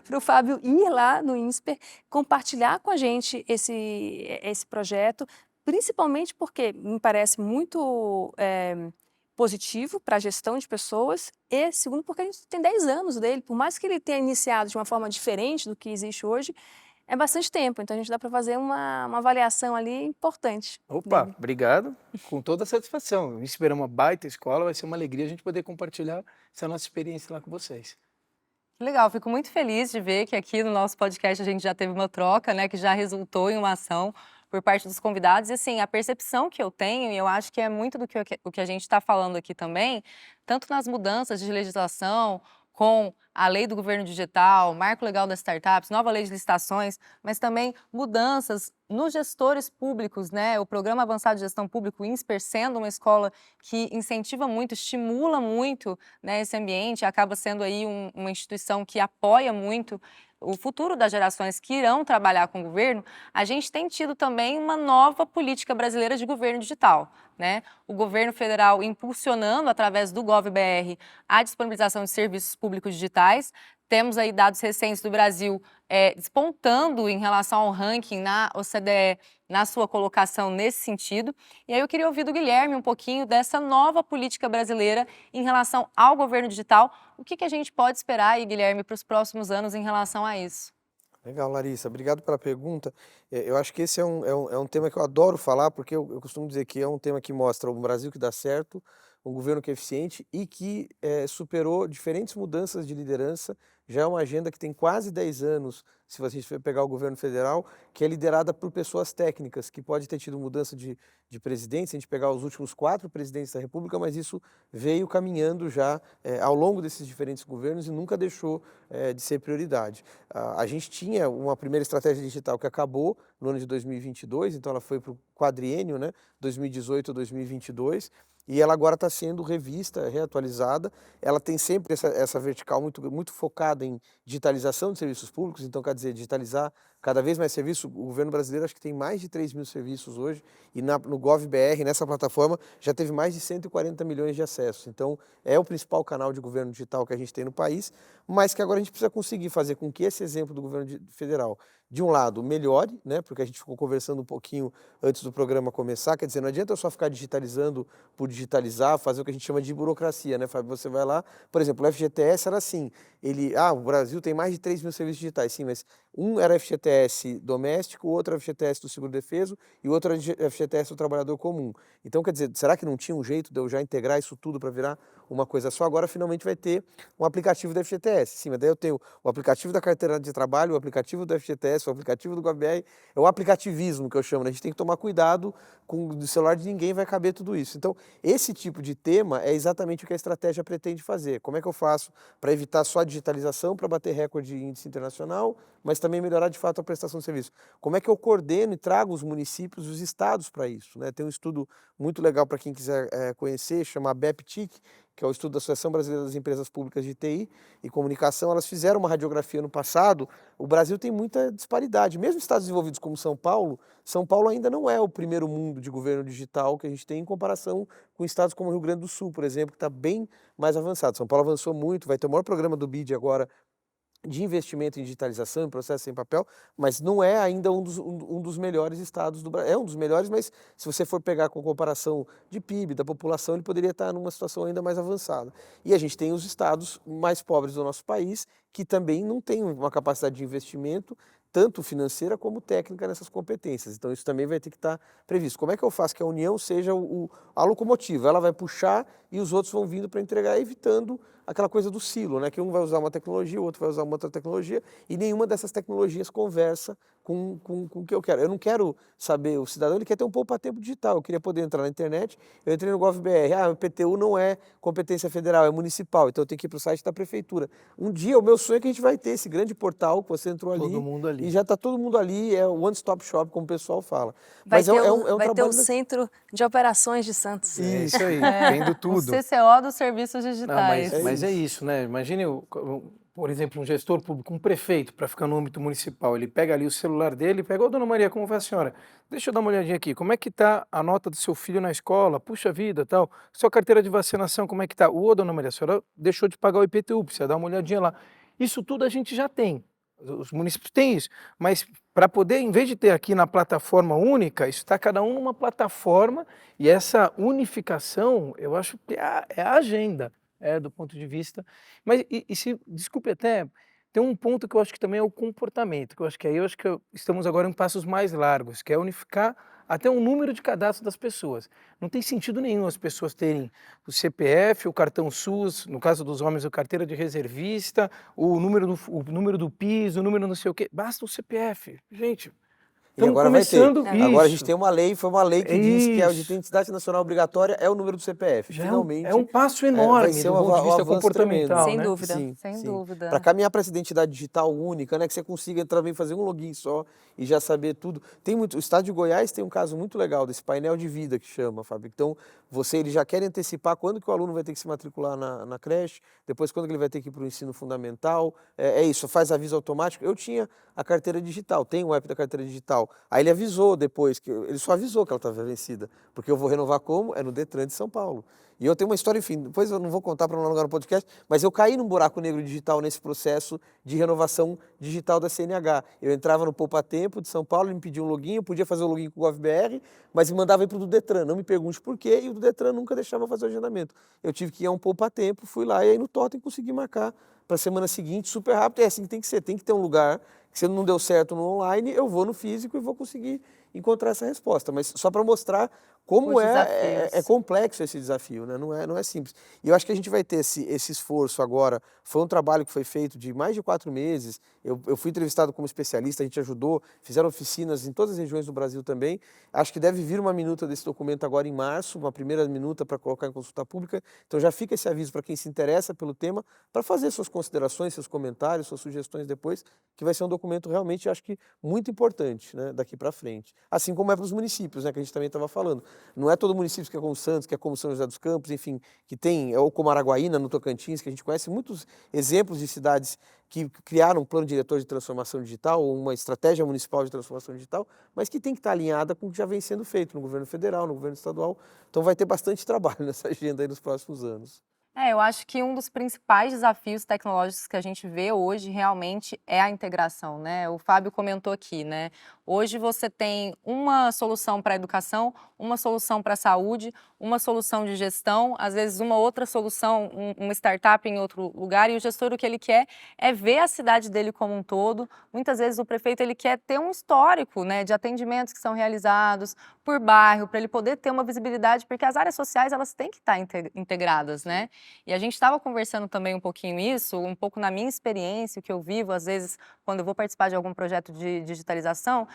para o Fábio ir lá no INSPER, compartilhar com a gente esse projeto, principalmente porque me parece muito positivo para a gestão de pessoas e, segundo, porque a gente tem 10 anos dele. Por mais que ele tenha iniciado de uma forma diferente do que existe hoje, é bastante tempo. Então, a gente dá para fazer uma avaliação ali importante. Opa, dele. obrigado. Com toda a satisfação. Esperamos uma baita escola, vai ser uma alegria a gente poder compartilhar essa nossa experiência lá com vocês. Legal, fico muito feliz de ver que aqui no nosso podcast a gente já teve uma troca, né, que já resultou em uma ação por parte dos convidados. E assim, a percepção que eu tenho, e eu acho que é muito do que o que a gente está falando aqui também, tanto nas mudanças de legislação, com a lei do governo digital, marco legal das startups, nova lei de licitações, mas também mudanças nos gestores públicos, né? O Programa Avançado de Gestão Pública, o INSPER, sendo uma escola que incentiva muito, estimula muito, né, esse ambiente, acaba sendo aí uma instituição que apoia muito o futuro das gerações que irão trabalhar com o governo. A gente tem tido também uma nova política brasileira de governo digital, né? O governo federal impulsionando, através do GovBR, a disponibilização de serviços públicos digitais. Temos aí dados recentes do Brasil despontando em relação ao ranking na OCDE, na sua colocação nesse sentido. E aí eu queria ouvir do Guilherme um pouquinho dessa nova política brasileira em relação ao governo digital. O que a gente pode esperar aí, Guilherme, para os próximos anos em relação a isso? Legal, Larissa. Obrigado pela pergunta. Eu acho que esse é um tema que eu adoro falar, porque eu costumo dizer que é um tema que mostra um Brasil que dá certo, um governo que é eficiente e que superou diferentes mudanças de liderança. Já é uma agenda que tem quase 10 anos, se você for pegar o governo federal, que é liderada por pessoas técnicas, que pode ter tido mudança de presidente, se a gente pegar os últimos 4 presidentes da República, mas isso veio caminhando já ao longo desses diferentes governos e nunca deixou de ser prioridade. A gente tinha uma primeira estratégia digital que acabou no ano de 2022, então ela foi para o quadriênio, né, 2018 a 2022, e ela agora está sendo revista, reatualizada. Ela tem sempre essa vertical muito focada em digitalização de serviços públicos, então quer dizer, digitalizar cada vez mais serviço. O governo brasileiro acho que tem mais de 3 mil serviços hoje, e no GovBR, nessa plataforma, já teve mais de 140 milhões de acessos. Então, é o principal canal de governo digital que a gente tem no país, mas que agora a gente precisa conseguir fazer com que esse exemplo do governo federal, de um lado, melhore, né, porque a gente ficou conversando um pouquinho antes do programa começar, quer dizer, não adianta eu só ficar digitalizando por digitalizar, fazer o que a gente chama de burocracia, né, Fábio? Você vai lá, por exemplo, o FGTS era assim, o Brasil tem mais de 3 mil serviços digitais, sim, mas um era FGTS doméstico, o outro era FGTS do seguro-defeso e o outro era FGTS do trabalhador comum. Então, quer dizer, será que não tinha um jeito de eu já integrar isso tudo para virar uma coisa só? Agora, finalmente, vai ter um aplicativo do FGTS. Sim, mas daí eu tenho o aplicativo da carteira de trabalho, o aplicativo do FGTS, o aplicativo do GovBR, é o aplicativismo que eu chamo, né? A gente tem que tomar cuidado com o celular de ninguém vai caber tudo isso. Então, esse tipo de tema é exatamente o que a estratégia pretende fazer. Como é que eu faço para evitar só a digitalização, para bater recorde de índice internacional, mas também melhorar de fato a prestação de serviço? Como é que eu coordeno e trago os municípios e os estados para isso, né? Tem um estudo muito legal para quem quiser conhecer, chama BEPTIC, que é o estudo da Associação Brasileira das Empresas Públicas de TI e Comunicação. Elas fizeram uma radiografia no passado. O Brasil tem muita disparidade. Mesmo estados desenvolvidos como São Paulo ainda não é o primeiro mundo de governo digital que a gente tem em comparação com estados como o Rio Grande do Sul, por exemplo, que está bem mais avançado. São Paulo avançou muito, vai ter o maior programa do BID agora de investimento em digitalização, em processo sem papel, mas não é ainda um dos melhores estados do Brasil. É um dos melhores, mas se você for pegar com comparação de PIB, da população, ele poderia estar numa situação ainda mais avançada. E a gente tem os estados mais pobres do nosso país, que também não têm uma capacidade de investimento, tanto financeira como técnica nessas competências. Então isso também vai ter que estar previsto. Como é que eu faço que a União seja a locomotiva? Ela vai puxar e os outros vão vindo para entregar, evitando aquela coisa do silo, né? Que um vai usar uma tecnologia, o outro vai usar uma outra tecnologia, e nenhuma dessas tecnologias conversa com o que eu quero. Eu não quero saber, o cidadão ele quer ter um poupa-tempo digital, eu queria poder entrar na internet, eu entrei no GovBR, o IPTU não é competência federal, é municipal, então eu tenho que ir para o site da prefeitura. Um dia, o meu sonho é que a gente vai ter esse grande portal que você entrou ali, Todo mundo ali. e já está todo mundo ali, é o one-stop shop, como o pessoal fala. Vai Mas ter é um vai ter trabalho... o Centro de Operações de Santos. É isso aí, tendo O tudo. CCO dos serviços Não, digitais. mas é isso, né? Imagine, por exemplo, um gestor público, um prefeito, para ficar no âmbito municipal, ele pega ali o celular dele e pega, ô, dona Maria, como vai a senhora? Deixa eu dar uma olhadinha aqui, como é que está a nota do seu filho na escola? Puxa vida, tal. Sua carteira de vacinação, como é que está? Ô, dona Maria, a senhora deixou de pagar o IPTU, precisa dar uma olhadinha lá. Isso tudo a gente já tem. Os municípios têm isso, mas para poder, em vez de ter aqui na plataforma única, isso está cada um numa plataforma, e essa unificação, eu acho que é a agenda, do ponto de vista. Mas, desculpe até, tem um ponto que eu acho que também é o comportamento, que eu acho que estamos agora em passos mais largos, que é unificar até o número de cadastro das pessoas. Não tem sentido nenhum as pessoas terem o CPF, o cartão SUS, no caso dos homens, a carteira de reservista, o número do PIS, o número não sei o quê. Basta o CPF. Gente, E agora vai ter. começando Agora a gente isso. tem uma lei, foi uma lei que É diz que a isso. identidade nacional obrigatória é o número do CPF. Já Finalmente. é um passo vai enorme ser do ponto de vista avanço comportamental, Sem né? dúvida. Sem dúvida. Para caminhar para essa identidade digital única, né, que você consiga também fazer um login só e já saber tudo. O estado de Goiás tem um caso muito legal desse painel de vida que chama, Fábio. Então, ele já quer antecipar quando que o aluno vai ter que se matricular na creche, depois quando que ele vai ter que ir para o ensino fundamental. É isso, faz aviso automático. Eu tinha a carteira digital, tem o app da carteira digital. Aí ele avisou depois, ele só avisou que ela estava vencida, porque eu vou renovar como? É no Detran de São Paulo. E eu tenho uma história, enfim, depois eu não vou contar para não alongar no podcast, mas eu caí num buraco negro digital nesse processo de renovação digital da CNH. Eu entrava no Poupa Tempo de São Paulo, ele me pedia um login, eu podia fazer o login com o GovBR, mas me mandava ir para o do Detran. Não me pergunte por quê, e o do Detran nunca deixava fazer o agendamento. Eu tive que ir a um Poupa Tempo, fui lá e aí no Totem consegui marcar para a semana seguinte, super rápido. É assim que tem que ser, tem que ter um lugar, que se não deu certo no online, eu vou no físico e vou conseguir encontrar essa resposta. Mas só para mostrar como é complexo esse desafio, né? Não é simples. E eu acho que a gente vai ter esse esforço agora. Foi um trabalho que foi feito de mais de 4 meses. Eu fui entrevistado como especialista, a gente ajudou, fizeram oficinas em todas as regiões do Brasil também. Acho que deve vir uma minuta desse documento agora em março, uma primeira minuta para colocar em consulta pública. Então já fica esse aviso para quem se interessa pelo tema, para fazer suas considerações, seus comentários, suas sugestões depois, que vai ser um documento realmente, acho que, muito importante, né, daqui para frente. Assim como é para os municípios, né, que a gente também estava falando. não é todo município que é como Santos, que é como São José dos Campos, enfim, que tem, ou como Araguaína, no Tocantins, que a gente conhece muitos exemplos de cidades que criaram um plano diretor de transformação digital, ou uma estratégia municipal de transformação digital, mas que tem que estar alinhada com o que já vem sendo feito no governo federal, no governo estadual. Então vai ter bastante trabalho nessa agenda aí nos próximos anos. Eu acho que um dos principais desafios tecnológicos que a gente vê hoje realmente é a integração, né? O Fábio comentou aqui, né? Hoje você tem uma solução para a educação, uma solução para a saúde, uma solução de gestão, às vezes uma outra solução, uma startup em outro lugar, e o gestor o que ele quer é ver a cidade dele como um todo. Muitas vezes o prefeito ele quer ter um histórico, né, de atendimentos que são realizados por bairro, para ele poder ter uma visibilidade, porque as áreas sociais elas têm que estar integradas, né? E a gente estava conversando também um pouquinho isso, um pouco na minha experiência, o que eu vivo, às vezes, quando eu vou participar de algum projeto de digitalização,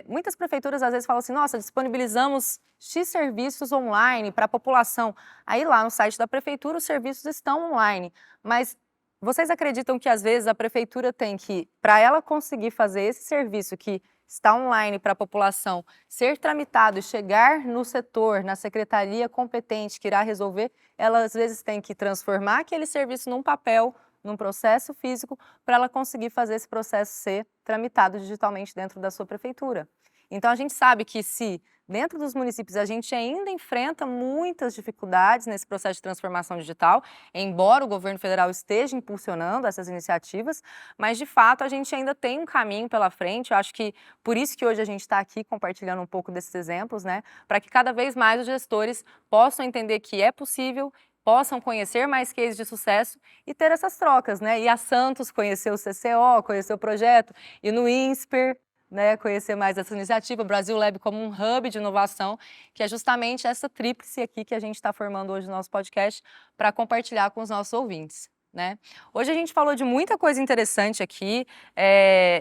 muitas prefeituras às vezes falam assim, nossa, disponibilizamos X serviços online para a população. Aí lá no site da prefeitura os serviços estão online, mas vocês acreditam que às vezes a prefeitura tem que, para ela conseguir fazer esse serviço que está online para a população, ser tramitado e chegar no setor, na secretaria competente que irá resolver, ela às vezes tem que transformar aquele serviço num papel, num processo físico, para ela conseguir fazer esse processo ser tramitado digitalmente dentro da sua prefeitura. Então a gente sabe que se dentro dos municípios a gente ainda enfrenta muitas dificuldades nesse processo de transformação digital, embora o governo federal esteja impulsionando essas iniciativas, mas de fato a gente ainda tem um caminho pela frente. Eu acho que por isso que hoje a gente está aqui compartilhando um pouco desses exemplos, né, para que cada vez mais os gestores possam entender que é possível, possam conhecer mais cases de sucesso e ter essas trocas, né? Ir a Santos, conhecer o CCO, conhecer o projeto, e no INSPER, né, conhecer mais essa iniciativa, o Brasil Lab como um hub de inovação, que é justamente essa tríplice aqui que a gente está formando hoje no nosso podcast para compartilhar com os nossos ouvintes, né? Hoje a gente falou de muita coisa interessante aqui,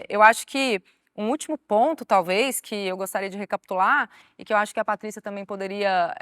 eu acho que um último ponto, talvez, que eu gostaria de recapitular, e que eu acho que a Patrícia também poderia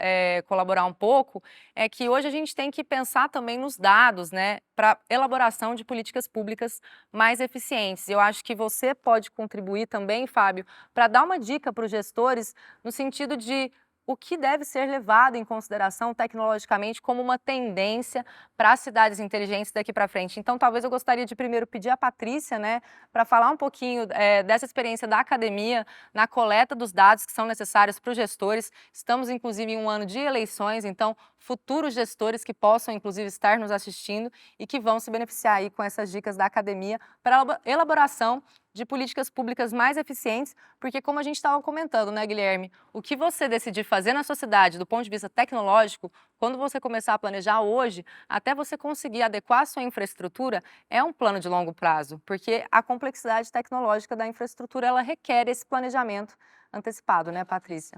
colaborar um pouco, é que hoje a gente tem que pensar também nos dados, né, para elaboração de políticas públicas mais eficientes. Eu acho que você pode contribuir também, Fábio, para dar uma dica para os gestores no sentido de o que deve ser levado em consideração tecnologicamente como uma tendência para as cidades inteligentes daqui para frente. Então, talvez eu gostaria de primeiro pedir à Patrícia, né, para falar um pouquinho dessa experiência da academia na coleta dos dados que são necessários para os gestores. Estamos, inclusive, em um ano de eleições, então, futuros gestores que possam, inclusive, estar nos assistindo e que vão se beneficiar aí com essas dicas da academia para a elaboração de políticas públicas mais eficientes, porque como a gente estava comentando, né, Guilherme, o que você decidir fazer na sua cidade do ponto de vista tecnológico, quando você começar a planejar hoje, até você conseguir adequar a sua infraestrutura, é um plano de longo prazo, porque a complexidade tecnológica da infraestrutura, ela requer esse planejamento antecipado, né, Patrícia?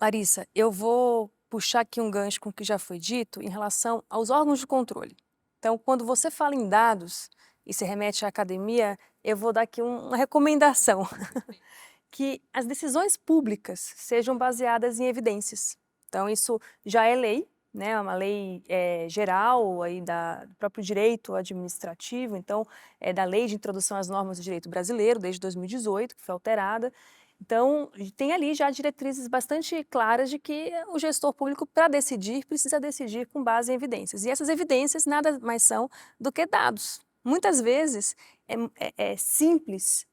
Larissa, eu vou puxar aqui um gancho com o que já foi dito em relação aos órgãos de controle. Então, quando você fala em dados e se remete à academia, eu vou dar aqui uma recomendação, que as decisões públicas sejam baseadas em evidências. Então, isso já é lei, né? Uma lei geral aí do próprio direito administrativo, então, é da Lei de Introdução às Normas do Direito Brasileiro, desde 2018, que foi alterada. Então, tem ali já diretrizes bastante claras de que o gestor público, para decidir, precisa decidir com base em evidências. E essas evidências nada mais são do que dados. Muitas vezes é simples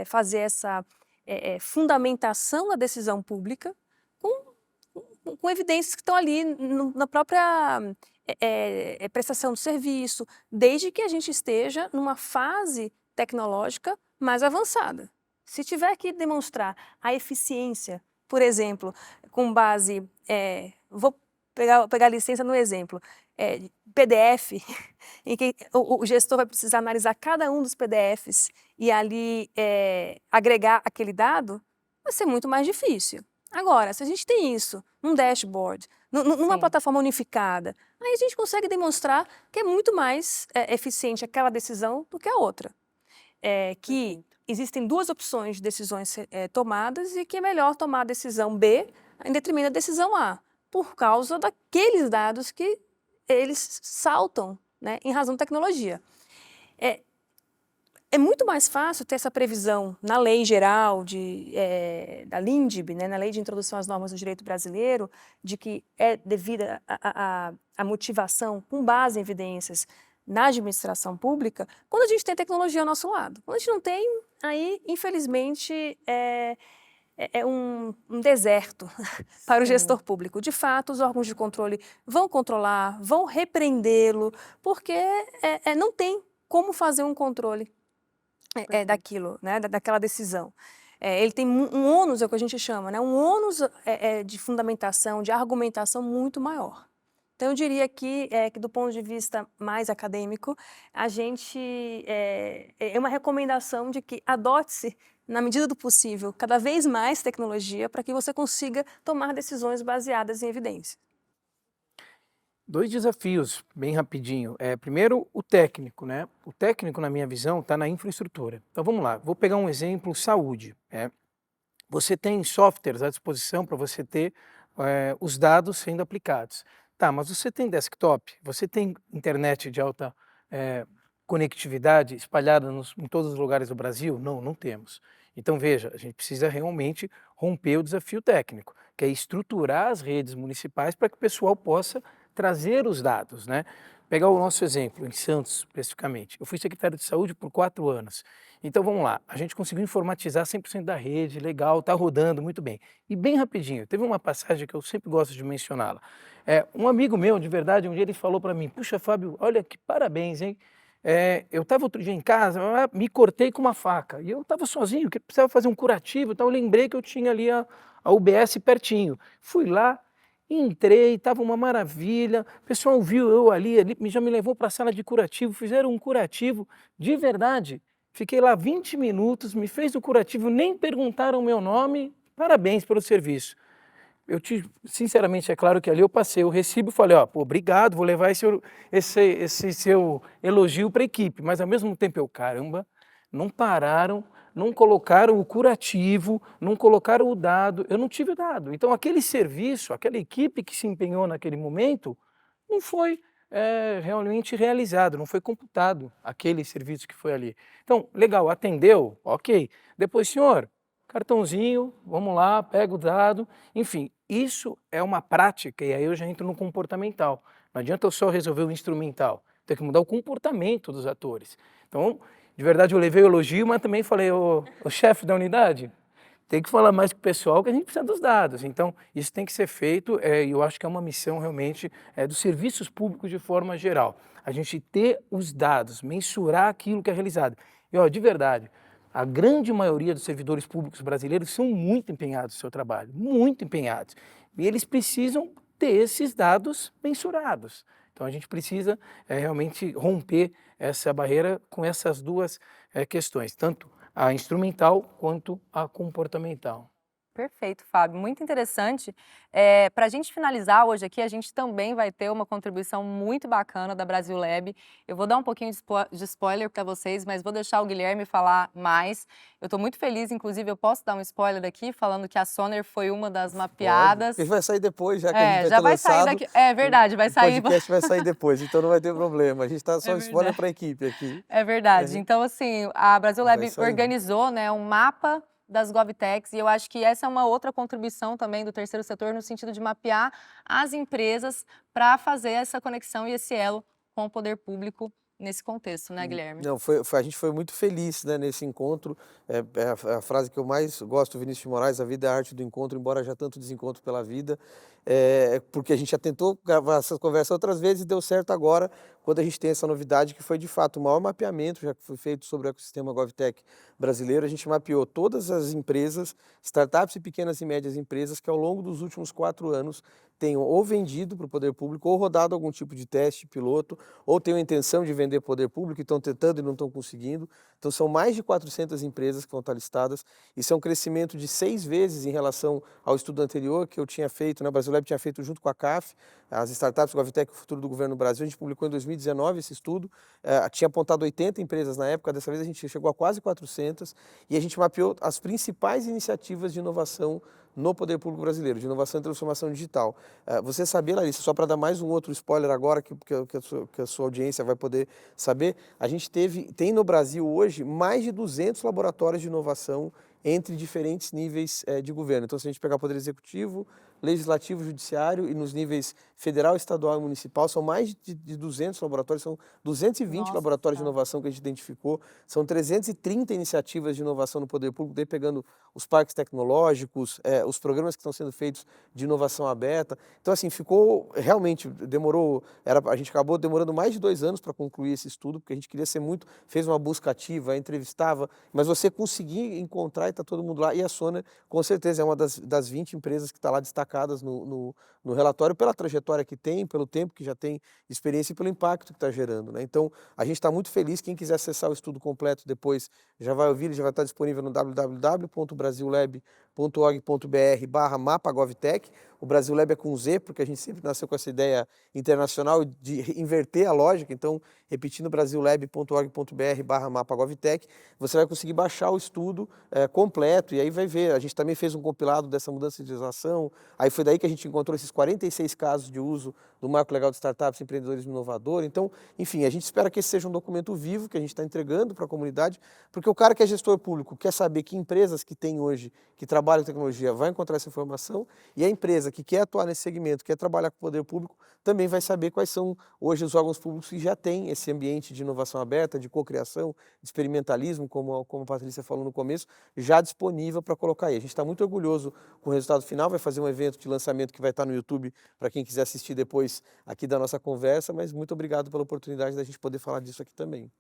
fazer essa fundamentação da decisão pública com evidências que estão ali na própria prestação do serviço, desde que a gente esteja numa fase tecnológica mais avançada. Se tiver que demonstrar a eficiência, por exemplo, com base, vou pegar a licença no exemplo, PDF, em que o gestor vai precisar analisar cada um dos PDFs e ali agregar aquele dado, vai ser muito mais difícil. Agora, se a gente tem isso num dashboard, numa plataforma unificada, aí a gente consegue demonstrar que é muito mais eficiente aquela decisão do que a outra. Que existem duas opções de decisões tomadas e que é melhor tomar a decisão B em detrimento da decisão A, por causa daqueles dados que eles saltam, né, em razão da tecnologia. É muito mais fácil ter essa previsão na lei geral da LINDB, né, na Lei de Introdução às Normas do Direito Brasileiro, de que é devida a motivação com base em evidências na administração pública, quando a gente tem tecnologia ao nosso lado. Quando a gente não tem, aí, infelizmente, é um deserto para o gestor público. De fato, os órgãos de controle vão controlar, vão repreendê-lo, porque não tem como fazer um controle daquilo, né, daquela decisão. Ele tem um ônus, é o que a gente chama, né, um ônus de fundamentação, de argumentação muito maior. Então, eu diria que do ponto de vista mais acadêmico, a gente é uma recomendação de que adote-se, na medida do possível, cada vez mais tecnologia para que você consiga tomar decisões baseadas em evidência. 2 desafios, bem rapidinho. Primeiro, o técnico, né? O técnico, na minha visão, está na infraestrutura. Então, vamos lá. Vou pegar um exemplo, saúde. Você tem softwares à disposição para você ter os dados sendo aplicados. Tá, mas você tem desktop? Você tem internet de alta conectividade espalhada em todos os lugares do Brasil? Não, não temos. Então, veja, a gente precisa realmente romper o desafio técnico, que é estruturar as redes municipais para que o pessoal possa trazer os dados, né? Pegar o nosso exemplo, em Santos, especificamente. Eu fui secretário de saúde por 4 anos. Então, vamos lá, a gente conseguiu informatizar 100% da rede, legal, está rodando muito bem. E bem rapidinho, teve uma passagem que eu sempre gosto de mencioná-la. Um amigo meu, de verdade, um dia ele falou para mim, puxa, Fábio, olha que parabéns, hein? Eu estava outro dia em casa, me cortei com uma faca, e eu estava sozinho, que precisava fazer um curativo, então eu lembrei que eu tinha ali a UBS pertinho. Fui lá, entrei, estava uma maravilha, o pessoal viu eu ali já me levou para a sala de curativo, fizeram um curativo de verdade. Fiquei lá 20 minutos, me fez o curativo, nem perguntaram o meu nome, parabéns pelo serviço. Sinceramente, é claro que ali eu passei o recibo e falei, ó, pô, obrigado, vou levar esse seu elogio para a equipe, mas ao mesmo tempo caramba, não pararam, não colocaram o curativo, não colocaram o dado, eu não tive o dado. Então, aquele serviço, aquela equipe que se empenhou naquele momento, não foi realmente realizado, não foi computado aquele serviço que foi ali. Então, legal, atendeu, ok. Depois, senhor, cartãozinho, vamos lá, pega o dado, enfim, isso é uma prática, e aí eu já entro no comportamental. Não adianta eu só resolver o instrumental, tem que mudar o comportamento dos atores. Então, de verdade, eu levei o elogio, mas também falei, o chefe da unidade, tem que falar mais com o pessoal que a gente precisa dos dados. Então, isso tem que ser feito e eu acho que é uma missão realmente dos serviços públicos de forma geral. A gente ter os dados, mensurar aquilo que é realizado. E, ó, de verdade, a grande maioria dos servidores públicos brasileiros são muito empenhados no seu trabalho, muito empenhados. E eles precisam ter esses dados mensurados. Então, a gente precisa realmente romper essa barreira com essas duas questões, tanto a instrumental quanto a comportamental. Perfeito, Fábio. Muito interessante. Para a gente finalizar hoje aqui, a gente também vai ter uma contribuição muito bacana da Brasil Lab. Eu vou dar um pouquinho de spoiler para vocês, mas vou deixar o Guilherme falar mais. Eu estou muito feliz, inclusive, eu posso dar um spoiler aqui, falando que a Soner foi uma das mapeadas. Ele vai sair depois, já que a gente vai já ter vai lançado, sair daqui. É verdade, vai sair. O podcast vai sair depois, então não vai ter problema. A gente está só spoiler para a equipe aqui. É verdade. Então, assim, a Brasil Lab sair. organizou, né, um mapa das GovTechs, e eu acho que essa é uma outra contribuição também do terceiro setor, no sentido de mapear as empresas para fazer essa conexão e esse elo com o poder público nesse contexto, né, Guilherme? Não, a gente foi muito feliz, né, nesse encontro. A frase que eu mais gosto do Vinícius de Moraes, a vida é a arte do encontro, embora já tanto desencontro pela vida, porque a gente já tentou gravar essa conversa outras vezes e deu certo agora, quando a gente tem essa novidade, que foi de fato o maior mapeamento já que foi feito sobre o ecossistema GovTech brasileiro. A gente mapeou todas as empresas, startups e pequenas e médias empresas que ao longo dos últimos 4 anos tenham ou vendido para o poder público, ou rodado algum tipo de teste piloto, ou tenham a intenção de vender para o poder público e estão tentando e não estão conseguindo. Então são mais de 400 empresas que vão estar listadas. Isso é um crescimento de 6 vezes em relação ao estudo anterior que eu tinha feito, né? A Brasil Lab tinha feito junto com a CAF, as startups GovTech, o futuro do governo do Brasil. A gente publicou em 2019 esse estudo, tinha apontado 80 empresas na época, dessa vez a gente chegou a quase 400, e a gente mapeou as principais iniciativas de inovação no poder público brasileiro, de inovação e transformação digital. Você sabia, Larissa, só para dar mais um outro spoiler agora, que a sua audiência vai poder saber, a gente tem no Brasil hoje mais de 200 laboratórios de inovação entre diferentes níveis de governo. Então, se a gente pegar o Poder Executivo, Legislativo, Judiciário e nos níveis federal, estadual e municipal, são mais de 200 laboratórios, são 220 laboratórios de inovação que a gente identificou, são 330 iniciativas de inovação no poder público, daí pegando os parques tecnológicos, os programas que estão sendo feitos de inovação aberta. Então, assim, ficou, realmente, a gente acabou demorando mais de 2 anos para concluir esse estudo, porque a gente queria ser fez uma busca ativa, entrevistava, mas você conseguir encontrar e está todo mundo lá. E a Sona, com certeza, é uma das 20 empresas que está lá destacadas no relatório pela trajetória que tem, pelo tempo que já tem experiência e pelo impacto que está gerando, né? Então, a gente está muito feliz. Quem quiser acessar o estudo completo depois já vai ouvir, ele já vai estar disponível no www.brasilab.org.br/mapagovtech. O Brasil Lab é com Z, porque a gente sempre nasceu com essa ideia internacional de inverter a lógica. Então, repetindo, brasilab.org.br/mapagovtech, você vai conseguir baixar o estudo completo e aí vai ver. A gente também fez um compilado dessa mudança de legislação. Aí foi daí que a gente encontrou esses 46 casos de uso do Marco Legal de Startups e Empreendedorismo Inovador. Então, enfim, a gente espera que esse seja um documento vivo que a gente está entregando para a comunidade, porque o cara que é gestor público quer saber que empresas que tem hoje, que trabalham em tecnologia, vai encontrar essa informação, e a empresa que quer atuar nesse segmento, quer trabalhar com o poder público, também vai saber quais são hoje os órgãos públicos que já têm esse ambiente de inovação aberta, de cocriação, de experimentalismo, como a Patrícia falou no começo, já disponível para colocar aí. A gente está muito orgulhoso com o resultado final, vai fazer um evento de lançamento que vai estar no YouTube para quem quiser assistir depois aqui da nossa conversa, mas muito obrigado pela oportunidade da gente poder falar disso aqui também.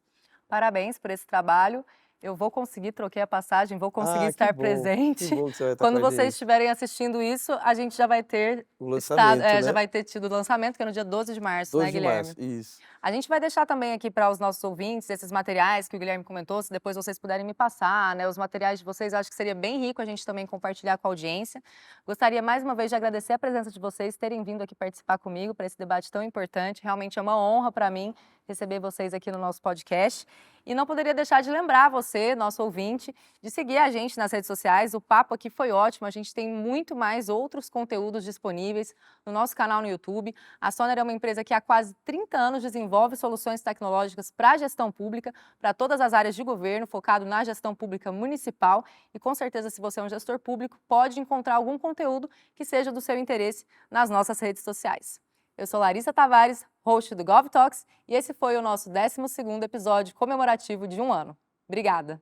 Parabéns por esse trabalho. Eu vou conseguir, troquei a passagem, vou conseguir estar presente. Que bom que você vai estar Quando com a vocês gente. estiverem assistindo isso, a gente já vai ter O lançamento, né? já vai ter tido o lançamento, que é no dia 12 de março, 12 né, de Guilherme? março, isso. A gente vai deixar também aqui para os nossos ouvintes esses materiais que o Guilherme comentou, se depois vocês puderem me passar, né, os materiais de vocês, acho que seria bem rico a gente também compartilhar com a audiência. Gostaria mais uma vez de agradecer a presença de vocês, terem vindo aqui participar comigo para esse debate tão importante. Realmente é uma honra para mim receber vocês aqui no nosso podcast. E não poderia deixar de lembrar você, nosso ouvinte, de seguir a gente nas redes sociais. O papo aqui foi ótimo, a gente tem muito mais outros conteúdos disponíveis no nosso canal no YouTube. A Soner é uma empresa que há quase 30 anos desenvolve soluções tecnológicas para a gestão pública, para todas as áreas de governo, focado na gestão pública municipal. E com certeza, se você é um gestor público, pode encontrar algum conteúdo que seja do seu interesse nas nossas redes sociais. Eu sou Larissa Tavares, host do GovTalks, e esse foi o nosso 12º episódio comemorativo de 1 ano. Obrigada!